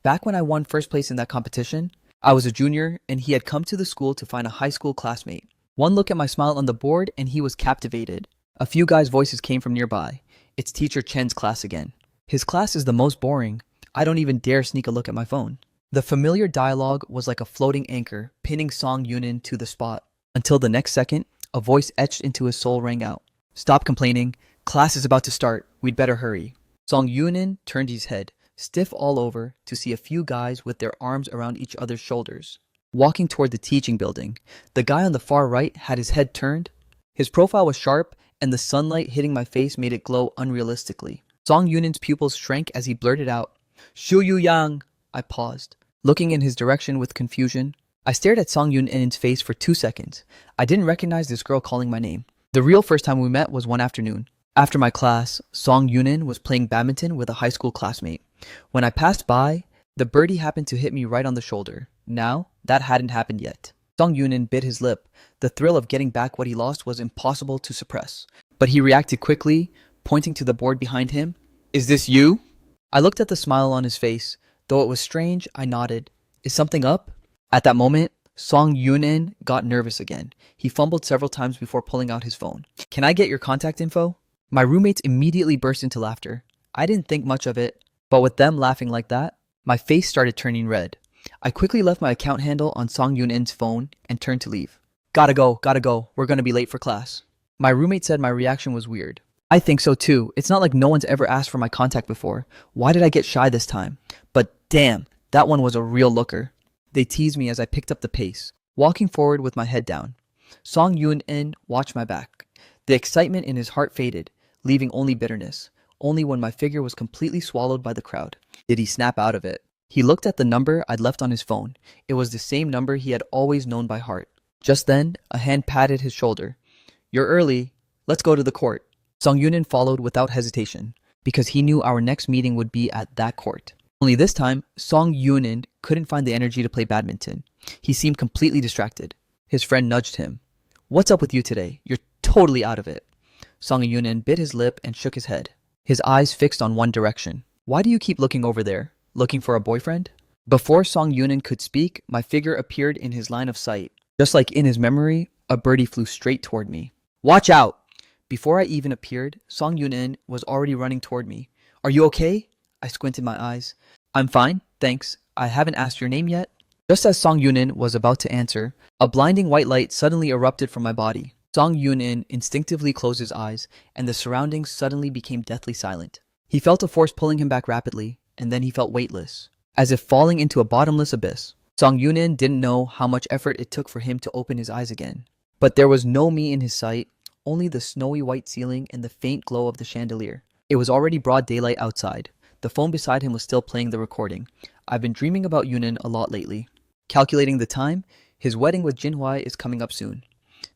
Back when I won first place in that competition, I was a junior and he had come to the school to find a high school classmate. One look at my smile on the board and he was captivated. A few guys' voices came from nearby. It's teacher Chen's class again. His class is the most boring. I don't even dare sneak a look at my phone. The familiar dialogue was like a floating anchor, pinning Song Yun-in to the spot. Until the next second, a voice etched into his soul rang out. Stop complaining. Class is about to start. We'd better hurry. Song Yun-in turned his head, stiff all over, to see a few guys with their arms around each other's shoulders, walking toward the teaching building. The guy on the far right had his head turned. His profile was sharp, and the sunlight hitting my face made it glow unrealistically. Song Yun-in's pupils shrank as he blurted out, Shu Yu Yang. I paused. looking in his direction with confusion. I stared at Song Yoon-in's face for 2 seconds. I didn't recognize this girl calling my name. The real first time we met was one afternoon. After my class, Song Yoon-in was playing badminton with a high school classmate. When I passed by, the birdie happened to hit me right on the shoulder. Now, that hadn't happened yet. Song Yoon-in bit his lip. The thrill of getting back what he lost was impossible to suppress. But he reacted quickly, pointing to the board behind him. "Is this you?" I looked at the smile on his face. Though it was strange, I nodded. "Is something up?" At that moment, Song Yoon-in got nervous again. He fumbled several times before pulling out his phone. "Can I get your contact info?" My roommates immediately burst into laughter. I didn't think much of it, but with them laughing like that, my face started turning red. I quickly left my account handle on Song Yoon-in's phone and turned to leave. Gotta go. We're gonna be late for class." My roommate said my reaction was weird. I think so too. It's not like no one's ever asked for my contact before. Why did I get shy this time? But damn, that one was a real looker. They teased me as I picked up the pace, walking forward with my head down. Song Yoon-in watched my back. The excitement in his heart faded, leaving only bitterness. Only when my figure was completely swallowed by the crowd did he snap out of it. He looked at the number I'd left on his phone. It was the same number he had always known by heart. Just then, a hand patted his shoulder. "You're early. Let's go to the court." Song Yoon-in followed without hesitation, because he knew our next meeting would be at that court. Only this time, Song Yoon-in couldn't find the energy to play badminton. He seemed completely distracted. His friend nudged him. "What's up with you today? You're totally out of it." Song Yoon-in bit his lip and shook his head, his eyes fixed on one direction. "Why do you keep looking over there? Looking for a boyfriend?" Before Song Yoon-in could speak, my figure appeared in his line of sight. Just like in his memory, a birdie flew straight toward me. "Watch out!" Before I even appeared, Song Yoon-in was already running toward me. "Are you okay?" I squinted my eyes. "I'm fine, thanks. I haven't asked your name yet." Just as Song Yoon-in was about to answer, a blinding white light suddenly erupted from my body. Song Yoon-in instinctively closed his eyes, and the surroundings suddenly became deathly silent. He felt a force pulling him back rapidly, and then he felt weightless, as if falling into a bottomless abyss. Song Yoon-in didn't know how much effort it took for him to open his eyes again. But there was no me in his sight, only the snowy white ceiling and the faint glow of the chandelier. It was already broad daylight outside. The phone beside him was still playing the recording. I've been dreaming about Yoon-in a lot lately. Calculating the time, his wedding with Jinhwa is coming up soon.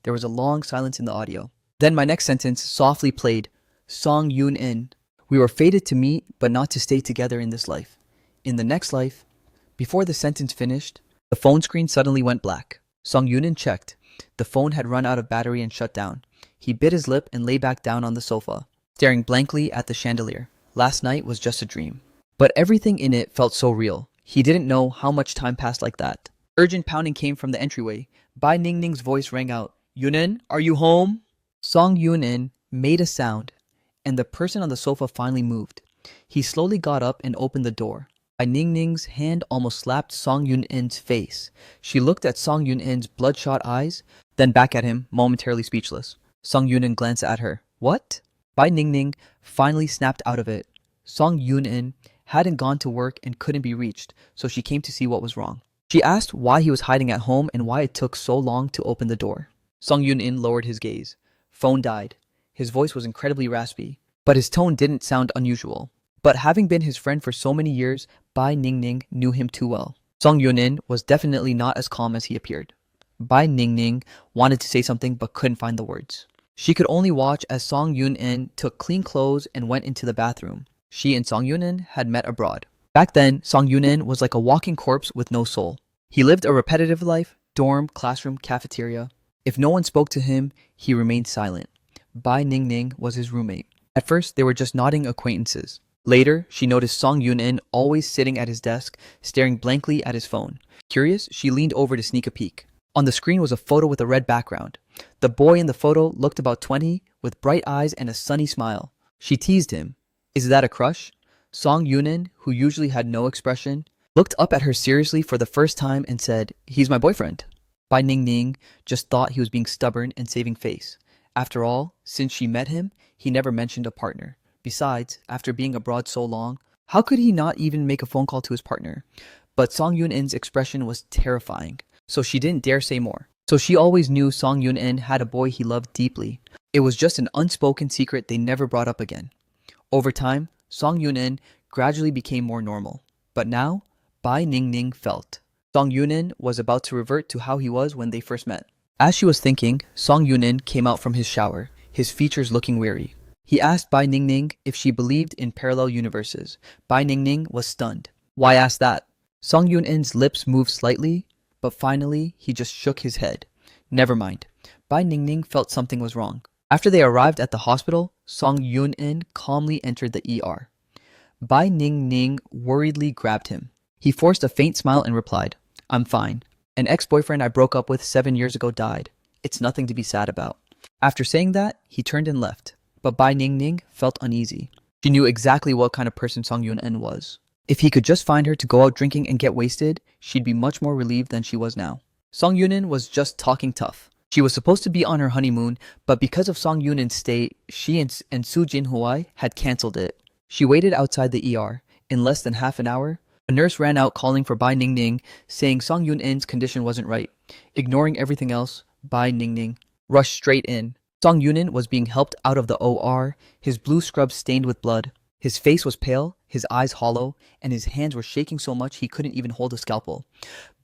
There was a long silence in the audio. Then my next sentence softly played, Song Yoon-in. We were fated to meet, but not to stay together in this life. In the next life. Before the sentence finished, the phone screen suddenly went black. Song Yoon-in checked. The phone had run out of battery and shut down. He bit his lip and lay back down on the sofa, staring blankly at the chandelier. Last night was just a dream. But everything in it felt so real. He didn't know how much time passed like that. Urgent pounding came from the entryway. Bai Ningning's voice rang out. Yoon-in, are you home? Song Yoon-in made a sound, and the person on the sofa finally moved. He slowly got up and opened the door. Bai Ningning's hand almost slapped Song Yoon-in's face. She looked at Song Yoon-in's bloodshot eyes, then back at him, momentarily speechless. Song Yoon-in glanced at her. What? Bai Ningning finally snapped out of it. Song Yoon-in hadn't gone to work and couldn't be reached, so she came to see what was wrong. She asked why he was hiding at home and why it took so long to open the door. Song Yoon-in lowered his gaze. Phone died. His voice was incredibly raspy, but his tone didn't sound unusual. But having been his friend for so many years, Bai Ningning knew him too well. Song Yoon-in was definitely not as calm as he appeared. Bai Ningning wanted to say something but couldn't find the words. She could only watch as Song Yoon-in took clean clothes and went into the bathroom. She and Song Yoon-in had met abroad. Back then, Song Yoon-in was like a walking corpse with no soul. He lived a repetitive life, dorm, classroom, cafeteria. If no one spoke to him, he remained silent. Bai Ningning was his roommate. At first, they were just nodding acquaintances. Later, she noticed Song Yoon-in always sitting at his desk, staring blankly at his phone. Curious, she leaned over to sneak a peek. On the screen was a photo with a red background. The boy in the photo looked about 20, with bright eyes and a sunny smile. She teased him. Is that a crush? Song Yoon-in, who usually had no expression, looked up at her seriously for the first time and said, He's my boyfriend. Bai Ningning just thought he was being stubborn and saving face. After all, since she met him, he never mentioned a partner. Besides, after being abroad so long, how could he not even make a phone call to his partner? But Song Yoon-in's expression was terrifying, so she didn't dare say more. So she always knew Song Yoon-in had a boy he loved deeply. It was just an unspoken secret they never brought up again. Over time, Song Yoon-in gradually became more normal. But now, Bai Ningning felt. Song Yunin was about to revert to how he was when they first met. As she was thinking, Song Yunin came out from his shower, his features looking weary. He asked Bai Ningning if she believed in parallel universes. Bai Ningning was stunned. Why ask that? Song Yunin's lips moved slightly, but finally he just shook his head. Never mind. Bai Ningning felt something was wrong. After they arrived at the hospital, Song Yunin calmly entered the ER. Bai Ningning worriedly grabbed him. He forced a faint smile and replied, "I'm fine. An ex-boyfriend I broke up with 7 years ago died. It's nothing to be sad about." After saying that, he turned and left. But Bai Ningning felt uneasy. She knew exactly what kind of person Song Yunin was. If he could just find her to go out drinking and get wasted, she'd be much more relieved than she was now. Song Yunin was just talking tough. She was supposed to be on her honeymoon, but because of Song Yunin's stay, she and Su Jinhuai had cancelled it. She waited outside the ER. In less than half an hour, a nurse ran out calling for Bai Ningning, saying Song Yunin's condition wasn't right. Ignoring everything else, Bai Ningning rushed straight in. Song Yunin was being helped out of the OR, his blue scrubs stained with blood. His face was pale, his eyes hollow, and his hands were shaking so much he couldn't even hold a scalpel.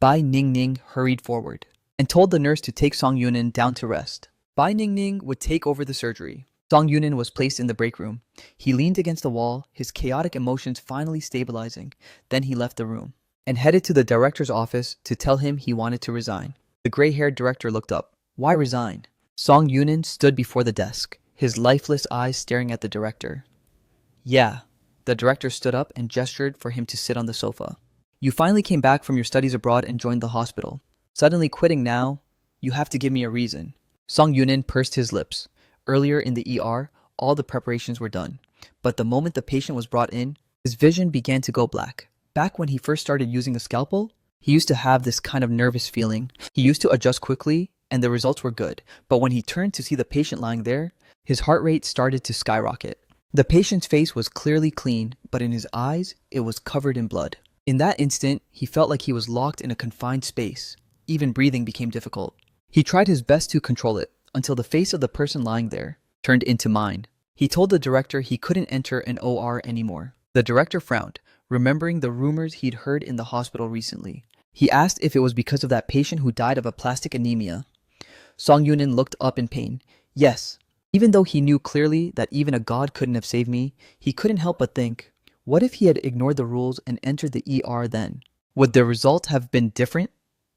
Bai Ningning hurried forward and told the nurse to take Song Yunin down to rest. Bai Ningning would take over the surgery. Song Yunin was placed in the break room. He leaned against the wall, his chaotic emotions finally stabilizing. Then he left the room and headed to the director's office to tell him he wanted to resign. The gray-haired director looked up. Why resign? Song Yunin stood before the desk, his lifeless eyes staring at the director. Yeah. The director stood up and gestured for him to sit on the sofa. You finally came back from your studies abroad and joined the hospital. Suddenly quitting now? You have to give me a reason. Song Yunin pursed his lips. Earlier in the ER, all the preparations were done. But the moment the patient was brought in, his vision began to go black. Back when he first started using a scalpel, he used to have this kind of nervous feeling. He used to adjust quickly, and the results were good. But when he turned to see the patient lying there, his heart rate started to skyrocket. The patient's face was clearly clean, but in his eyes, it was covered in blood. In that instant, he felt like he was locked in a confined space. Even breathing became difficult. He tried his best to control it, until the face of the person lying there turned into mine. He told the director he couldn't enter an OR anymore. The director frowned, remembering the rumors he'd heard in the hospital recently. He asked if it was because of that patient who died of aplastic anemia. Song Yunin looked up in pain. Yes. Even though he knew clearly that even a god couldn't have saved me, he couldn't help but think, what if he had ignored the rules and entered the ER then? Would the result have been different?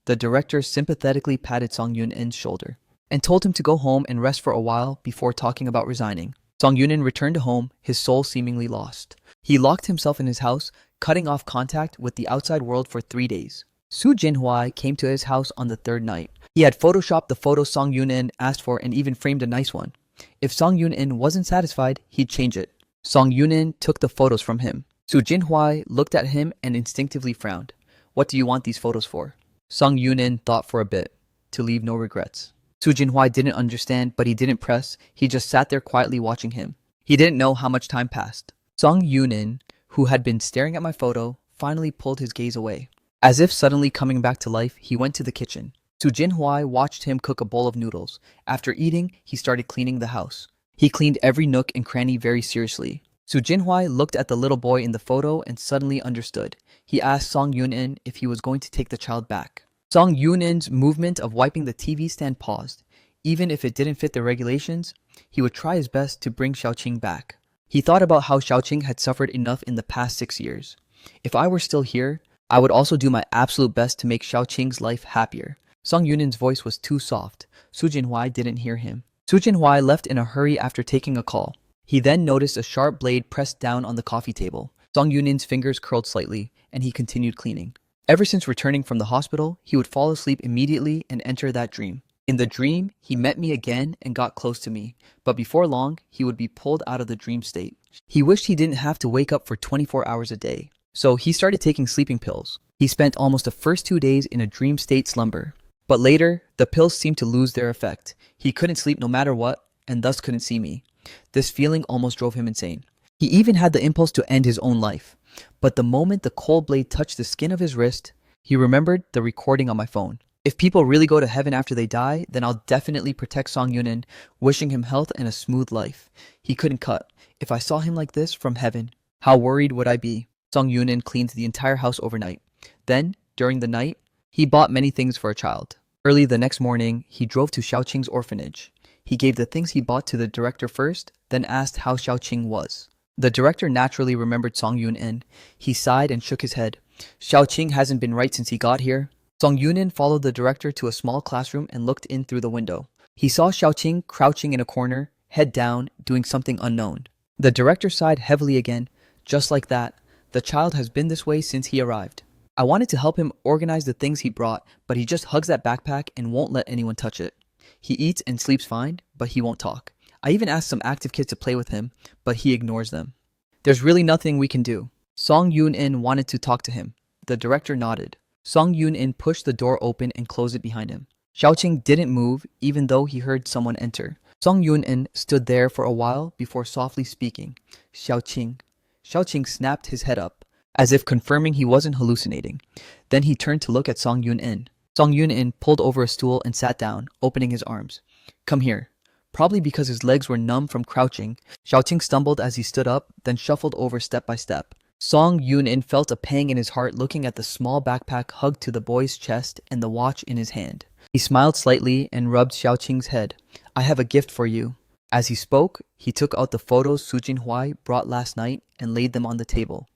The director sympathetically patted Song Yunin's shoulder and told him to go home and rest for a while before talking about resigning. Song Yunin returned home, his soul seemingly lost. He locked himself in his house, cutting off contact with the outside world for 3 days. Su Jinhuai came to his house on the third night. He had photoshopped the photo Song Yunin asked for and even framed a nice one. If Song Yunin wasn't satisfied, he'd change it. Song Yunin took the photos from him. Su Jinhuai looked at him and instinctively frowned. What do you want these photos for? Song Yunin thought for a bit, to leave no regrets. Su Jinhuai didn't understand, but he didn't press. He just sat there quietly watching him. He didn't know how much time passed. Song Yunin, who had been staring at my photo, finally pulled his gaze away. As if suddenly coming back to life, he went to the kitchen. Su Jinhuai watched him cook a bowl of noodles. After eating, he started cleaning the house. He cleaned every nook and cranny very seriously. Su Jinhuai looked at the little boy in the photo and suddenly understood. He asked Song Yunin if he was going to take the child back. Song Yunin's movement of wiping the TV stand paused. Even if it didn't fit the regulations, he would try his best to bring Xiaoqing back. He thought about how Xiaoqing had suffered enough in the past 6 years. If I were still here, I would also do my absolute best to make Xiaoqing's life happier. Song Yunin's voice was too soft. Su Jinhuai didn't hear him. Su Jinhuai left in a hurry after taking a call. He then noticed a sharp blade pressed down on the coffee table. Song Yunin's fingers curled slightly, and he continued cleaning. Ever since returning from the hospital, he would fall asleep immediately and enter that dream. In the dream, he met me again and got close to me, but before long, he would be pulled out of the dream state. He wished he didn't have to wake up for 24 hours a day, so he started taking sleeping pills. He spent almost the first 2 days in a dream state slumber, but later, the pills seemed to lose their effect. He couldn't sleep no matter what, and thus couldn't see me. This feeling almost drove him insane. He even had the impulse to end his own life. But the moment the cold blade touched the skin of his wrist, he remembered the recording on my phone. If people really go to heaven after they die, then I'll definitely protect Song Yunin, wishing him health and a smooth life. He couldn't cut. If I saw him like this from heaven, how worried would I be? Song Yunin cleaned the entire house overnight. Then, during the night, he bought many things for a child. Early the next morning, he drove to Xiaoqing's orphanage. He gave the things he bought to the director first, then asked how Xiaoqing was. The director naturally remembered Song Yun-in. He sighed and shook his head. Xiaoqing hasn't been right since he got here. Song Yun-in followed the director to a small classroom and looked in through the window. He saw Xiaoqing crouching in a corner, head down, doing something unknown. The director sighed heavily again. Just like that, the child has been this way since he arrived. I wanted to help him organize the things he brought, but he just hugs that backpack and won't let anyone touch it. He eats and sleeps fine, but he won't talk. I even asked some active kids to play with him, but he ignores them. There's really nothing we can do. Song Yun-in wanted to talk to him. The director nodded. Song Yun-in pushed the door open and closed it behind him. Xiaoqing didn't move even though he heard someone enter. Song Yun-in stood there for a while before softly speaking. Xiaoqing. Xiaoqing snapped his head up, as if confirming he wasn't hallucinating. Then he turned to look at Song Yun-in. Song Yun-in pulled over a stool and sat down, opening his arms. Come here. Probably because his legs were numb from crouching, Xiaoqing stumbled as he stood up, then shuffled over step by step. Song Yun-in felt a pang in his heart looking at the small backpack hugged to the boy's chest and the watch in his hand. He smiled slightly and rubbed Xiaoqing's head. I have a gift for you. As he spoke, he took out the photos Su Jinhuai brought last night and laid them on the table.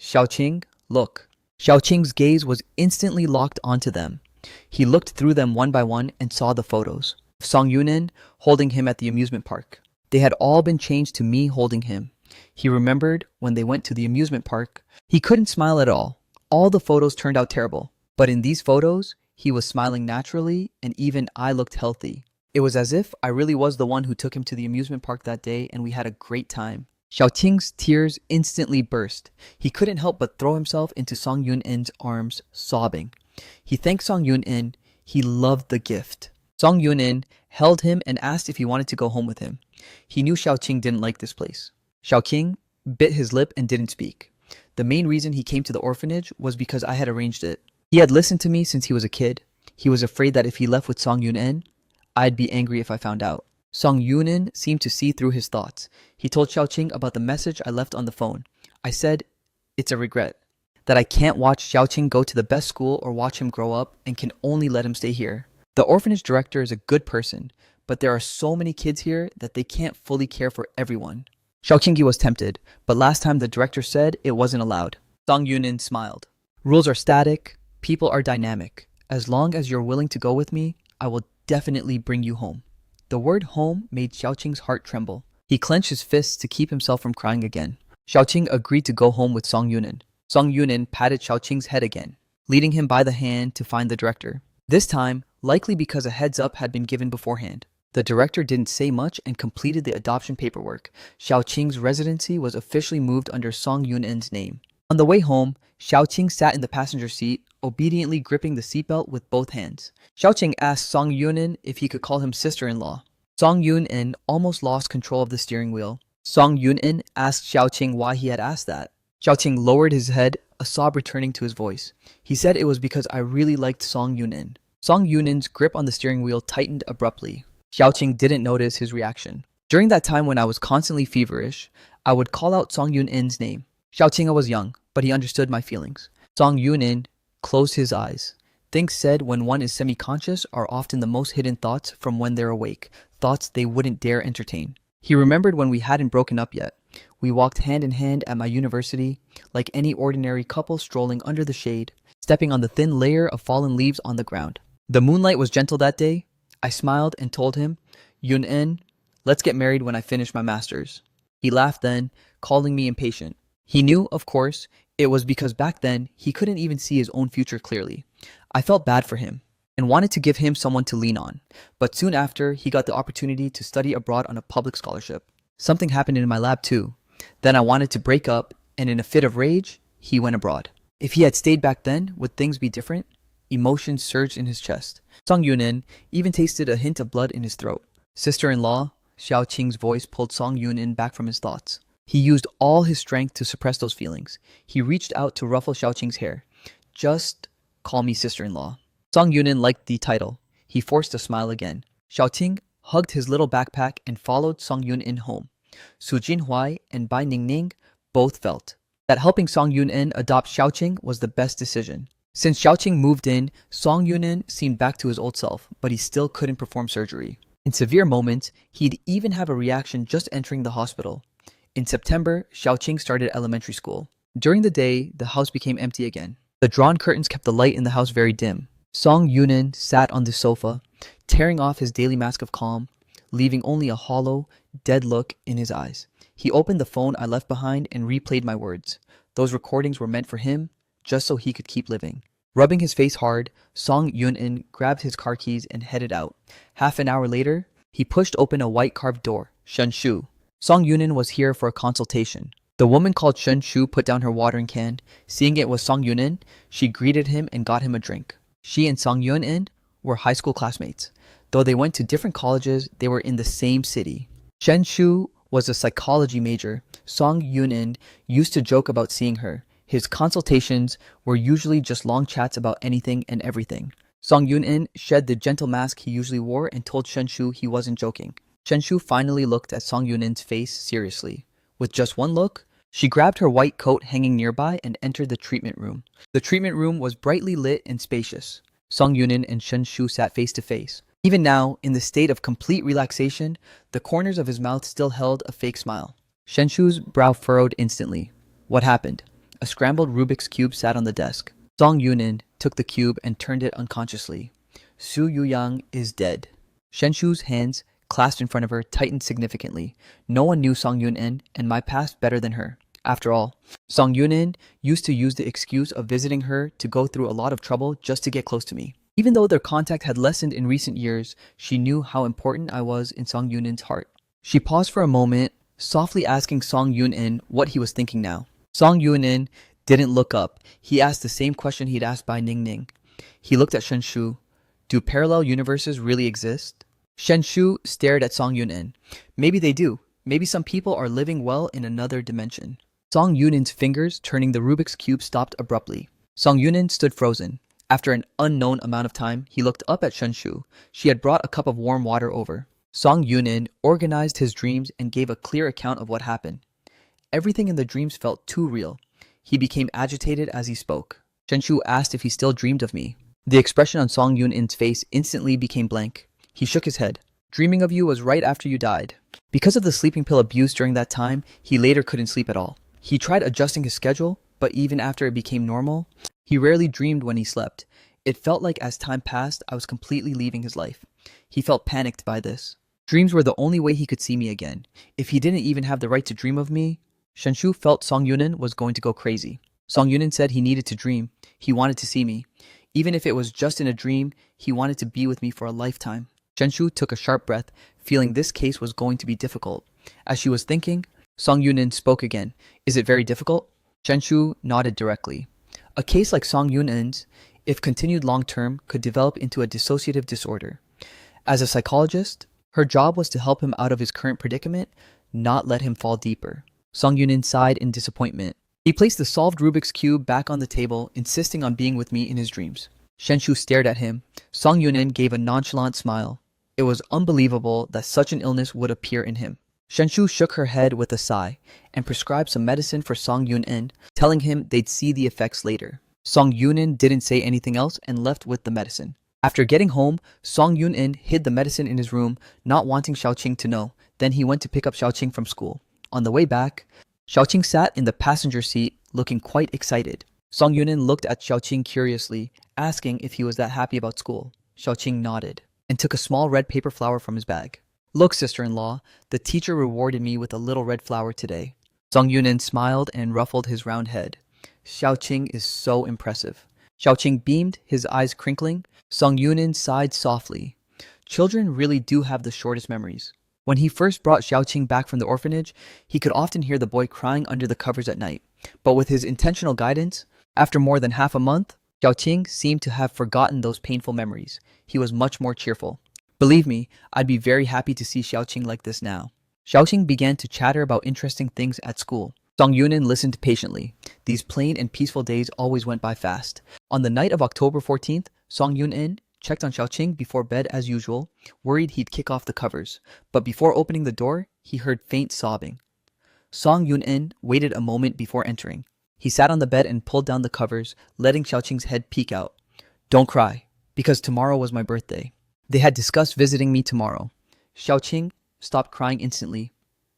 Xiaoqing, look. Xiaoqing's gaze was instantly locked onto them. He looked through them one by one and saw the photos. Song Yun-in holding him at the amusement park. They had all been changed to me holding him. He remembered when they went to the amusement park. He couldn't smile at all. All the photos turned out terrible. But in these photos, he was smiling naturally and even I looked healthy. It was as if I really was the one who took him to the amusement park that day and we had a great time. Xiaoqing's tears instantly burst. He couldn't help but throw himself into Song Yun-in's arms, sobbing. He thanked Song Yun-in. He loved the gift. Song Yun-in held him and asked if he wanted to go home with him. He knew Xiaoqing didn't like this place. Xiaoqing bit his lip and didn't speak. The main reason he came to the orphanage was because I had arranged it. He had listened to me since he was a kid. He was afraid that if he left with Song Yun-in, I'd be angry if I found out. Song Yun-in seemed to see through his thoughts. He told Xiaoqing about the message I left on the phone. I said, it's a regret. That I can't watch Xiaoqing go to the best school or watch him grow up and can only let him stay here. The orphanage director is a good person, but there are so many kids here that they can't fully care for everyone. Xiaoqing was tempted, but last time the director said it wasn't allowed. Song Yun-in smiled. Rules are static, people are dynamic. As long as you're willing to go with me, I will definitely bring you home. The word home made Xiaoqing's heart tremble. He clenched his fists to keep himself from crying again. Xiaoqing agreed to go home with Song Yun-in. Song Yun-in patted Xiaoqing's head again, leading him by the hand to find the director. This time, likely because a heads up had been given beforehand. The director didn't say much and completed the adoption paperwork. Xiaoqing's residency was officially moved under Song Yun-in's name. On the way home, Xiaoqing sat in the passenger seat, obediently gripping the seatbelt with both hands. Xiaoqing asked Song Yun-in if he could call him sister-in-law. Song Yun-in almost lost control of the steering wheel. Song Yun-in asked Xiaoqing why he had asked that. Xiaoqing lowered his head, a sob returning to his voice. He said it was because I really liked Song Yun-in. Song Yun-in's grip on the steering wheel tightened abruptly. Xiaoqing didn't notice his reaction. During that time when I was constantly feverish, I would call out Song Yun-in's name. Xiaoqing was young, but he understood my feelings. Song Yun-in closed his eyes. Things said when one is semi-conscious are often the most hidden thoughts from when they're awake, thoughts they wouldn't dare entertain. He remembered when we hadn't broken up yet. We walked hand in hand at my university, like any ordinary couple strolling under the shade, stepping on the thin layer of fallen leaves on the ground. The moonlight was gentle that day. I smiled and told him, Yun-in, let's get married when I finish my master's. He laughed then, calling me impatient. He knew, of course, it was because back then he couldn't even see his own future clearly. I felt bad for him and wanted to give him someone to lean on. But soon after, he got the opportunity to study abroad on a public scholarship. Something happened in my lab too. Then I wanted to break up, and in a fit of rage, he went abroad. If he had stayed back then, would things be different? Emotions surged in his chest. Song Yun-in even tasted a hint of blood in his throat. Sister-in-law, Xiaoqing's voice pulled Song Yun-in back from his thoughts. He used all his strength to suppress those feelings. He reached out to ruffle Xiaoqing's hair. Just call me sister-in-law. Song Yun-in liked the title. He forced a smile again. Xiaoqing hugged his little backpack and followed Song Yun-in home. Su Jinhuai and Bai Ningning both felt that helping Song Yun-in adopt Xiaoqing was the best decision. Since Xiaoqing moved in, Song Yunin seemed back to his old self, but he still couldn't perform surgery. In severe moments, he'd even have a reaction just entering the hospital. In September, Xiaoqing started elementary school. During the day, the house became empty again. The drawn curtains kept the light in the house very dim. Song Yunin sat on the sofa, tearing off his daily mask of calm, leaving only a hollow, dead look in his eyes. He opened the phone I left behind and replayed my words. Those recordings were meant for him, just so he could keep living. Rubbing his face hard, Song Yunin grabbed his car keys and headed out. Half an hour later, he pushed open a white carved door. Shen Shu. Song Yunin was here for a consultation. The woman called Shen Shu put down her watering can. Seeing it was Song Yunin, she greeted him and got him a drink. She and Song Yunin were high school classmates. Though they went to different colleges, they were in the same city. Shen Shu was a psychology major. Song Yunin used to joke about seeing her. His consultations were usually just long chats about anything and everything. Song Yunin shed the gentle mask he usually wore and told Shen Shu he wasn't joking. Shen Shu finally looked at Song Yunin's face seriously. With just one look, she grabbed her white coat hanging nearby and entered the treatment room. The treatment room was brightly lit and spacious. Song Yunin and Shen Shu sat face to face. Even now, in the state of complete relaxation, the corners of his mouth still held a fake smile. Shen Shu's brow furrowed instantly. What happened? A scrambled Rubik's Cube sat on the desk. Song Yunin took the cube and turned it unconsciously. Su Yuyang is dead. Shen Shu's hands, clasped in front of her, tightened significantly. No one knew Song Yunin and my past better than her. After all, Song Yunin used to use the excuse of visiting her to go through a lot of trouble just to get close to me. Even though their contact had lessened in recent years, she knew how important I was in Song Yunin's heart. She paused for a moment, softly asking Song Yunin what he was thinking now. Song Yunin didn't look up. He asked the same question he'd asked by Ning Ning. He looked at Shen Shu. Do parallel universes really exist? Shen Shu stared at Song Yunin. Maybe they do. Maybe some people are living well in another dimension. Song Yunin's fingers turning the Rubik's Cube stopped abruptly. Song Yunin stood frozen. After an unknown amount of time, he looked up at Shen Shu. She had brought a cup of warm water over. Song Yunin organized his dreams and gave a clear account of what happened. Everything in the dreams felt too real. He became agitated as he spoke. Shen Shu asked if he still dreamed of me. The expression on Song Yunin's face instantly became blank. He shook his head. Dreaming of you was right after you died. Because of the sleeping pill abuse during that time, he later couldn't sleep at all. He tried adjusting his schedule, but even after it became normal, he rarely dreamed when he slept. It felt like as time passed, I was completely leaving his life. He felt panicked by this. Dreams were the only way he could see me again. If he didn't even have the right to dream of me, Shen Shu felt Song Yunin was going to go crazy. Song Yunin said he needed to dream. He wanted to see me. Even if it was just in a dream, he wanted to be with me for a lifetime. Shen Shu took a sharp breath, feeling this case was going to be difficult. As she was thinking, Song Yunin spoke again. Is it very difficult? Shen Shu nodded directly. A case like Song Yunin's, if continued long-term, could develop into a dissociative disorder. As a psychologist, her job was to help him out of his current predicament, not let him fall deeper. Song Yunin sighed in disappointment. He placed the solved Rubik's Cube back on the table, insisting on being with me in his dreams. Shen Shu stared at him. Song Yunin gave a nonchalant smile. It was unbelievable that such an illness would appear in him. Shen Shu shook her head with a sigh and prescribed some medicine for Song Yunin, telling him they'd see the effects later. Song Yunin didn't say anything else and left with the medicine. After getting home, Song Yunin hid the medicine in his room, not wanting Xiaoqing to know. Then he went to pick up Xiaoqing from school. On the way back, Xiaoqing sat in the passenger seat, looking quite excited. Song Yunin looked at Xiaoqing curiously, asking if he was that happy about school. Xiaoqing nodded and took a small red paper flower from his bag. Look, sister-in-law, the teacher rewarded me with a little red flower today. Song Yunin smiled and ruffled his round head. Xiaoqing is so impressive. Xiaoqing beamed, his eyes crinkling. Song Yunin sighed softly. Children really do have the shortest memories. When he first brought Xiaoqing back from the orphanage, he could often hear the boy crying under the covers at night. But with his intentional guidance, after more than half a month, Xiaoqing seemed to have forgotten those painful memories. He was much more cheerful. Believe me, I'd be very happy to see Xiaoqing like this now. Xiaoqing began to chatter about interesting things at school. Song Yunin listened patiently. These plain and peaceful days always went by fast. On the night of October 14th, Song Yunin checked on Xiaoqing before bed as usual, worried he'd kick off the covers. But before opening the door, he heard faint sobbing. Song Yunin waited a moment before entering. He sat on the bed and pulled down the covers, letting Xiaoqing's head peek out. Don't cry, because tomorrow was my birthday. They had discussed visiting me tomorrow. Xiaoqing stopped crying instantly.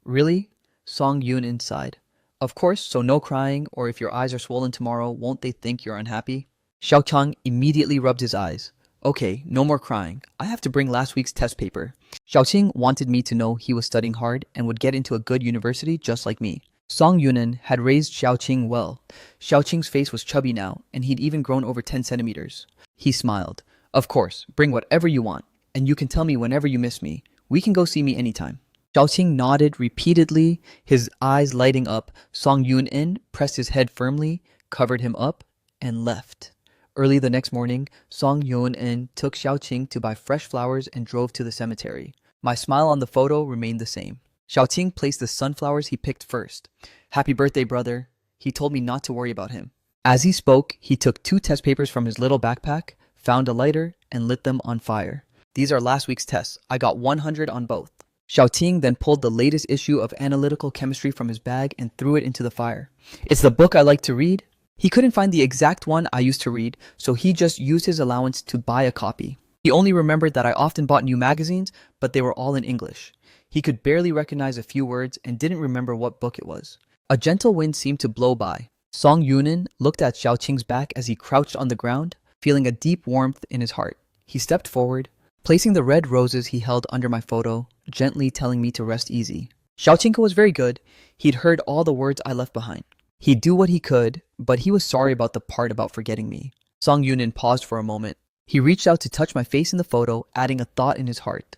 Really? Song Yunin sighed. Of course, so no crying, or if your eyes are swollen tomorrow, won't they think you're unhappy? Xiaoqiang immediately rubbed his eyes. Okay, no more crying. I have to bring last week's test paper. Xiaoqing wanted me to know he was studying hard and would get into a good university just like me. Song Yunin had raised Xiaoqing well. Xiaoqing's face was chubby now, and he'd even grown over 10 centimeters. He smiled. Of course, bring whatever you want, and you can tell me whenever you miss me. We can go see me anytime. Xiaoqing nodded repeatedly, his eyes lighting up. Song Yunin pressed his head firmly, covered him up, and left. Early the next morning, Song Yunin took Xiaoqing to buy fresh flowers and drove to the cemetery. My smile on the photo remained the same. Xiaoqing placed the sunflowers he picked first. Happy birthday, brother. He told me not to worry about him. As he spoke, he took 2 test papers from his little backpack, found a lighter, and lit them on fire. These are last week's tests. I got 100 on both. Xiaoqing then pulled the latest issue of analytical chemistry from his bag and threw it into the fire. It's the book I like to read. He couldn't find the exact one I used to read, so he just used his allowance to buy a copy. He only remembered that I often bought new magazines, but they were all in English. He could barely recognize a few words and didn't remember what book it was. A gentle wind seemed to blow by. Song Yunin looked at Xiaoqing's back as he crouched on the ground, feeling a deep warmth in his heart. He stepped forward, placing the red roses he held under my photo, gently telling me to rest easy. Xiaoqing was very good. He'd heard all the words I left behind. He'd do what he could, but he was sorry about the part about forgetting me. Song Yunin paused for a moment. He reached out to touch my face in the photo, adding a thought in his heart.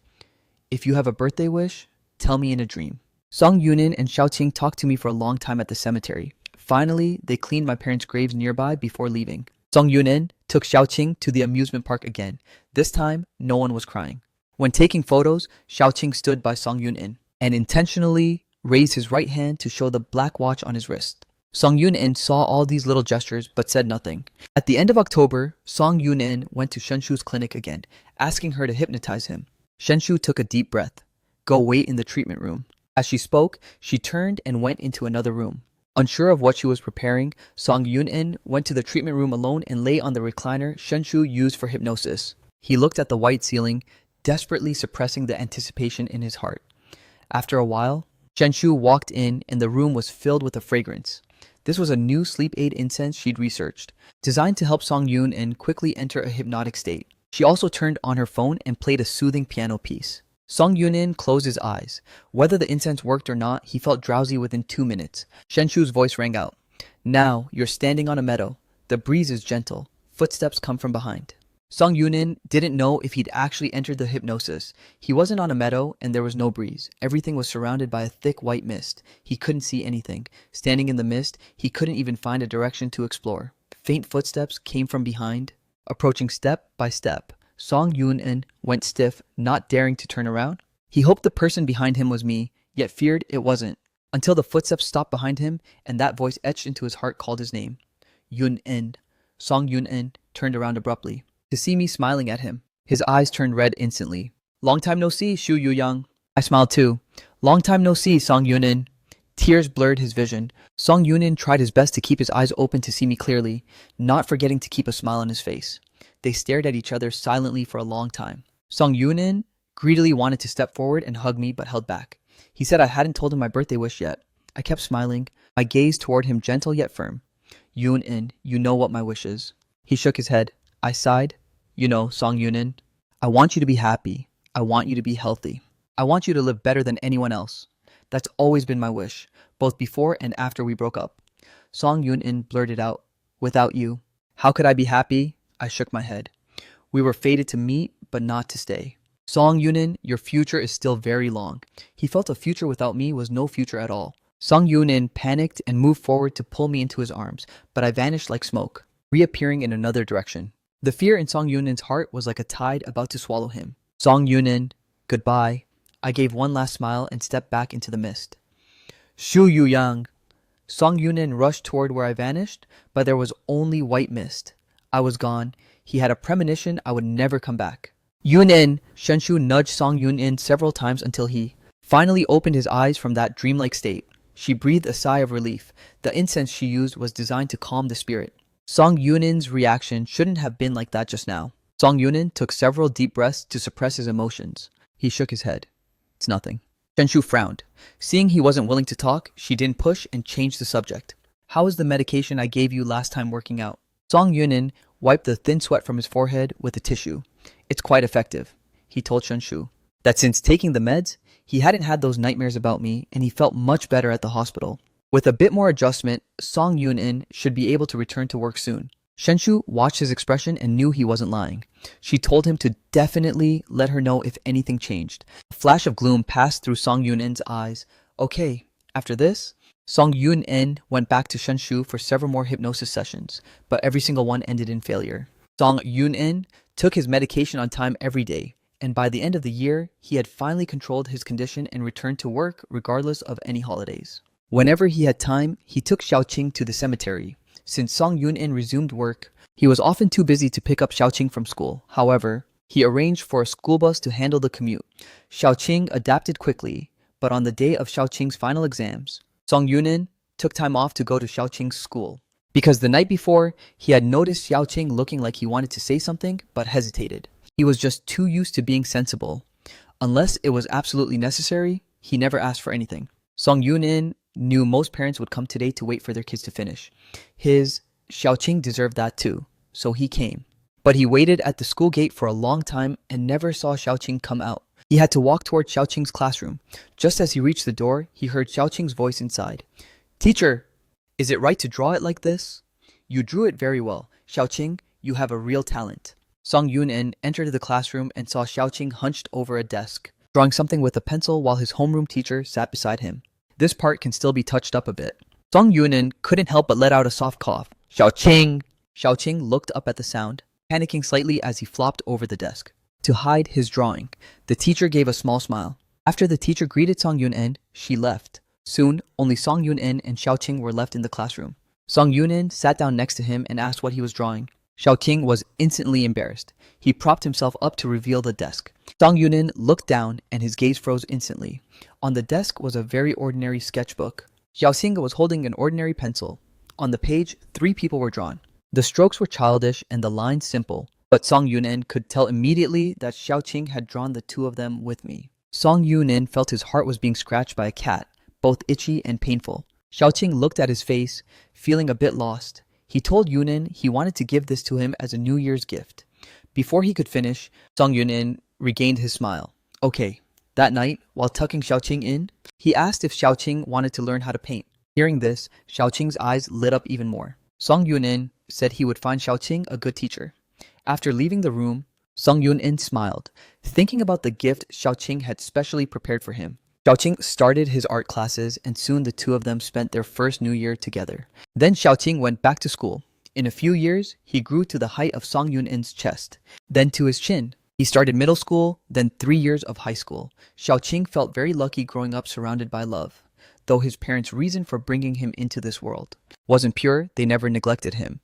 If you have a birthday wish, tell me in a dream. Song Yunin and Xiaoqing talked to me for a long time at the cemetery. Finally, they cleaned my parents' graves nearby before leaving. Song Yunin took Xiaoqing to the amusement park again. This time, no one was crying. When taking photos, Xiaoqing stood by Song Yunin and intentionally raised his right hand to show the black watch on his wrist. Song Yunin saw all these little gestures but said nothing. At the end of October, Song Yunin went to Shenshu's clinic again, asking her to hypnotize him. Shenshu took a deep breath. Go wait in the treatment room. As she spoke, she turned and went into another room. Unsure of what she was preparing, Song Yunin went to the treatment room alone and lay on the recliner Shenshu used for hypnosis. He looked at the white ceiling, desperately suppressing the anticipation in his heart. After a while, Shenshu walked in and the room was filled with a fragrance. This was a new sleep aid incense she'd researched, designed to help Song Yunin quickly enter a hypnotic state. She also turned on her phone and played a soothing piano piece. Song Yunin closed his eyes. Whether the incense worked or not, he felt drowsy within 2 minutes. Shenshu's voice rang out. Now, you're standing on a meadow. The breeze is gentle. Footsteps come from behind. Song Yunin didn't know if he'd actually entered the hypnosis. He wasn't on a meadow and there was no breeze. Everything was surrounded by a thick white mist. He couldn't see anything. Standing in the mist, he couldn't even find a direction to explore. Faint footsteps came from behind, approaching step by step. Song Yunin went stiff, not daring to turn around. He hoped the person behind him was me, yet feared it wasn't, until the footsteps stopped behind him and that voice etched into his heart called his name. Yunin. Song Yunin turned around abruptly to see me smiling at him. His eyes turned red instantly. Long time no see, Shu Yuyang. I smiled too. Long time no see, Song Yunin. Tears blurred his vision. Song Yunin tried his best to keep his eyes open to see me clearly, not forgetting to keep a smile on his face. They stared at each other silently for a long time. Song Yunin greedily wanted to step forward and hug me but held back. He said I hadn't told him my birthday wish yet. I kept smiling, my gaze toward him gentle yet firm. Yunin, you know what my wish is. He shook his head. I sighed. You know, Song Yunin, I want you to be happy. I want you to be healthy. I want you to live better than anyone else. That's always been my wish, both before and after we broke up. Song Yunin blurted out, without you. How could I be happy? I shook my head. We were fated to meet, but not to stay. Song Yunin, your future is still very long. He felt a future without me was no future at all. Song Yunin panicked and moved forward to pull me into his arms, but I vanished like smoke, reappearing in another direction. The fear in Song Yunin's heart was like a tide about to swallow him. Song Yunin, goodbye. I gave one last smile and stepped back into the mist. Shu Yuyang. Song Yunin rushed toward where I vanished, but there was only white mist. I was gone. He had a premonition I would never come back. Yunin! Shenshu nudged Song Yunin several times until he finally opened his eyes from that dreamlike state. She breathed a sigh of relief. The incense she used was designed to calm the spirit. Song Yunin's reaction shouldn't have been like that just now. Song Yunin took several deep breaths to suppress his emotions. He shook his head. It's nothing. Shenshu frowned. Seeing he wasn't willing to talk, she didn't push and changed the subject. How is the medication I gave you last time working out? Song Yunin wiped the thin sweat from his forehead with a tissue. It's quite effective, he told Shenshu. That since taking the meds, he hadn't had those nightmares about me and he felt much better at the hospital. With a bit more adjustment, Song Yunin should be able to return to work soon. Shenshu watched his expression and knew he wasn't lying. She told him to definitely let her know if anything changed. A flash of gloom passed through Song Yunin's eyes. Okay, after this, Song Yunin went back to Shenshu for several more hypnosis sessions, but every single one ended in failure. Song Yunin took his medication on time every day, and by the end of the year, he had finally controlled his condition and returned to work regardless of any holidays. Whenever he had time, he took Xiaoqing to the cemetery. Since Song Yunin resumed work, he was often too busy to pick up Xiaoqing from school. However, he arranged for a school bus to handle the commute. Xiaoqing adapted quickly, but on the day of Xiaoqing's final exams, Song Yunin took time off to go to Xiaoqing's school. Because the night before, he had noticed Xiaoqing looking like he wanted to say something, but hesitated. He was just too used to being sensible. Unless it was absolutely necessary, he never asked for anything. Song Yunin knew most parents would come today to wait for their kids to finish. His Xiaoqing deserved that too, so he came. But he waited at the school gate for a long time and never saw Xiaoqing come out. He had to walk toward Xiaoqing's classroom. Just as he reached the door, he heard Xiaoqing's voice inside. Teacher, is it right to draw it like this? You drew it very well. Xiaoqing, you have a real talent. Song Yunin entered the classroom and saw Xiaoqing hunched over a desk, drawing something with a pencil while his homeroom teacher sat beside him. This part can still be touched up a bit. Song Yunin couldn't help but let out a soft cough. Xiaoqing! Xiaoqing looked up at the sound, panicking slightly as he flopped over the desk. To hide his drawing, the teacher gave a small smile. After the teacher greeted Song Yunin, she left. Soon, only Song Yunin and Xiaoqing were left in the classroom. Song Yunin sat down next to him and asked what he was drawing. Xiaoqing was instantly embarrassed. He propped himself up to reveal the desk. Song Yunin looked down and his gaze froze instantly. On the desk was a very ordinary sketchbook. Xiaoqing was holding an ordinary pencil. On the page, 3 people were drawn. The strokes were childish and the lines simple, but Song Yunin could tell immediately that Xiaoqing had drawn the 2 of them with me. Song Yunin felt his heart was being scratched by a cat, both itchy and painful. Xiaoqing looked at his face, feeling a bit lost. He told Yunin he wanted to give this to him as a New Year's gift. Before he could finish, Song Yunin regained his smile. Okay, that night, while tucking Xiaoqing in, he asked if Xiaoqing wanted to learn how to paint. Hearing this, Xiaoqing's eyes lit up even more. Song Yunin said he would find Xiaoqing a good teacher. After leaving the room, Song Yunin smiled, thinking about the gift Xiaoqing had specially prepared for him. Xiaoqing started his art classes and soon the 2 of them spent their first New Year together. Then Xiaoqing went back to school. In a few years, he grew to the height of Song Yunin's chest, then to his chin. He started middle school, then 3 years of high school. Xiaoqing felt very lucky growing up surrounded by love. Though his parents' reason for bringing him into this world wasn't pure, they never neglected him.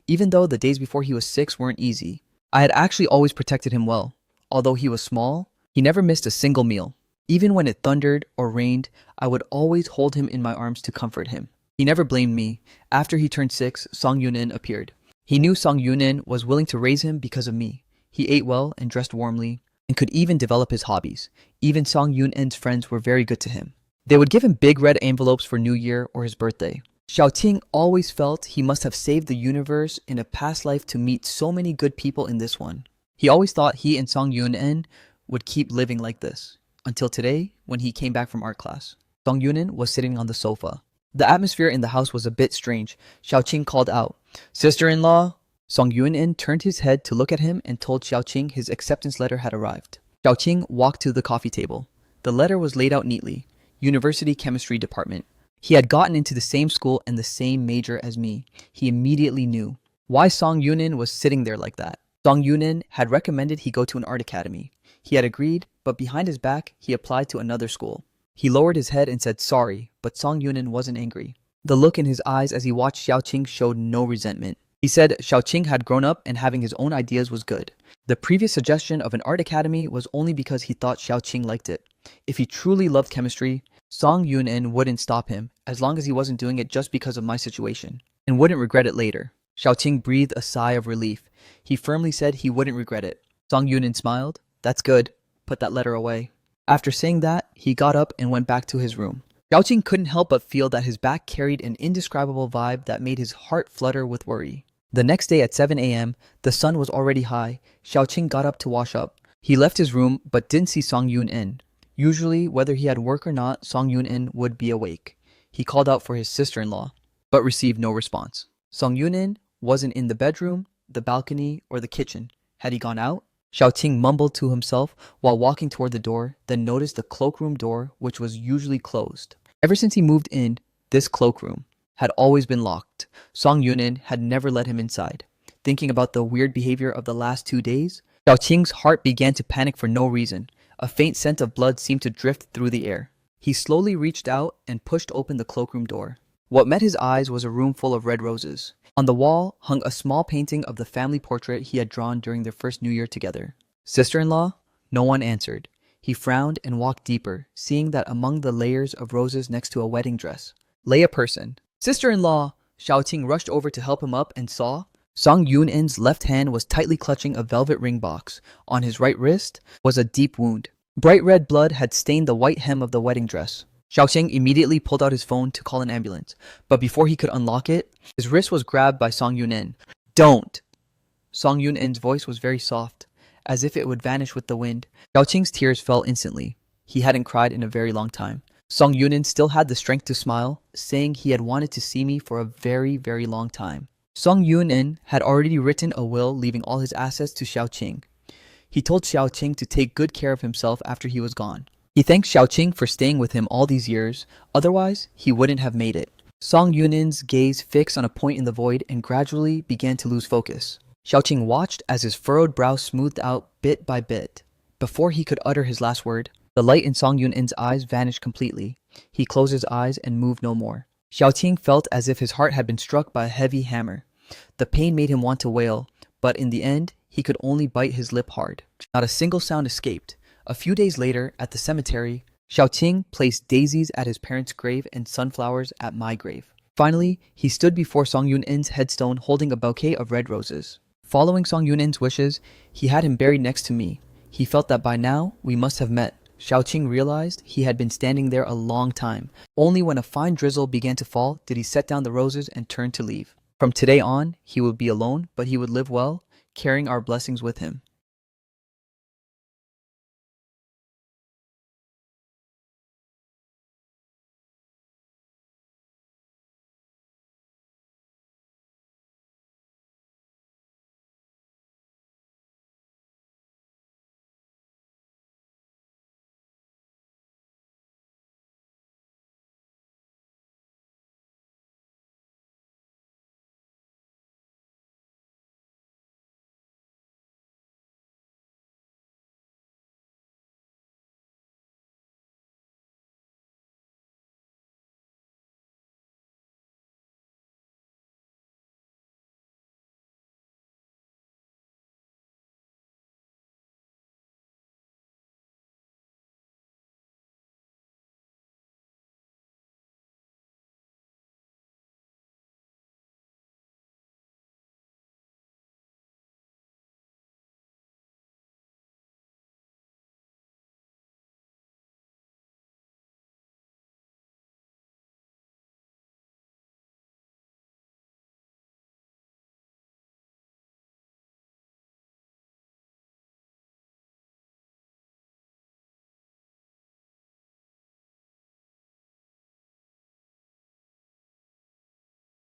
Even though the days before he was 6 weren't easy, I had actually always protected him well. Although he was small, he never missed a single meal. Even when it thundered or rained, I would always hold him in my arms to comfort him. He never blamed me. After he turned 6, Song Yunin appeared. He knew Song Yunin was willing to raise him because of me. He ate well and dressed warmly, and could even develop his hobbies. Even Song Yunin's friends were very good to him. They would give him big red envelopes for New Year or his birthday. Xiaoqing always felt he must have saved the universe in a past life to meet so many good people in this one. He always thought he and Song Yunin would keep living like this. Until today, when he came back from art class. Song Yunin was sitting on the sofa. The atmosphere in the house was a bit strange. Xiaoqing called out, "Sister-in-law?" Song Yunin turned his head to look at him and told Xiaoqing his acceptance letter had arrived. Xiaoqing walked to the coffee table. The letter was laid out neatly. University Chemistry Department. He had gotten into the same school and the same major as me. He immediately knew why Song Yunin was sitting there like that. Song Yunin had recommended he go to an art academy. He had agreed, but behind his back, he applied to another school. He lowered his head and said sorry, but Song Yunin wasn't angry. The look in his eyes as he watched Xiaoqing showed no resentment. He said Xiaoqing had grown up and having his own ideas was good. The previous suggestion of an art academy was only because he thought Xiaoqing liked it. If he truly loved chemistry, Song Yoon-in wouldn't stop him as long as he wasn't doing it just because of my situation, and wouldn't regret it later. Xiaoqing breathed a sigh of relief. He firmly said he wouldn't regret it. Song Yoon-in smiled. That's good. Put that letter away. After saying that, he got up and went back to his room. Xiaoqing couldn't help but feel that his back carried an indescribable vibe that made his heart flutter with worry. The next day at 7 a.m., the sun was already high. Xiaoqing got up to wash up. He left his room but didn't see Song Yoon-in. Usually, whether he had work or not, Song Yoon-in would be awake. He called out for his sister-in-law, but received no response. Song Yoon-in wasn't in the bedroom, the balcony, or the kitchen. Had he gone out? Xiaoqing mumbled to himself while walking toward the door, then noticed the cloakroom door, which was usually closed. Ever since he moved in, this cloakroom had always been locked. Song Yoon-in had never let him inside. Thinking about the weird behavior of the last 2 days, Xiaoqing's heart began to panic for no reason. A faint scent of blood seemed to drift through the air. He slowly reached out and pushed open the cloakroom door. What met his eyes was a room full of red roses. On the wall hung a small painting of the family portrait he had drawn during their first New Year together. Sister-in-law? No one answered. He frowned and walked deeper, seeing that among the layers of roses next to a wedding dress lay a person. Sister-in-law! Xiaoqing rushed over to help him up and saw Song Yoon-in's left hand was tightly clutching a velvet ring box. On his right wrist was a deep wound. Bright red blood had stained the white hem of the wedding dress. Xiaoqing immediately pulled out his phone to call an ambulance, but before he could unlock it, his wrist was grabbed by Song Yoon-in. Don't! Song Yoon-in's voice was very soft, as if it would vanish with the wind. Xiaoqing's tears fell instantly. He hadn't cried in a very long time. Song Yoon-in still had the strength to smile, saying he had wanted to see me for a very, very long time. Song Yoon-in had already written a will leaving all his assets to Xiaoqing. He told Xiaoqing to take good care of himself after he was gone. He thanked Xiaoqing for staying with him all these years, otherwise he wouldn't have made it. Song Yoon-in's gaze fixed on a point in the void and gradually began to lose focus. Xiaoqing watched as his furrowed brow smoothed out bit by bit. Before he could utter his last word, the light in Song Yoon-in's eyes vanished completely. He closed his eyes and moved no more. Xiaoqing felt as if his heart had been struck by a heavy hammer. The pain made him want to wail, but in the end, he could only bite his lip hard. Not a single sound escaped. A few days later, at the cemetery, Xiaoqing placed daisies at his parents' grave and sunflowers at my grave. Finally, he stood before Song Yoon-in's headstone holding a bouquet of red roses. Following Song Yoon-in's wishes, he had him buried next to me. He felt that by now, we must have met. Xiaoqing realized he had been standing there a long time. Only when a fine drizzle began to fall did he set down the roses and turn to leave. From today on, he would be alone, but he would live well, carrying our blessings with him.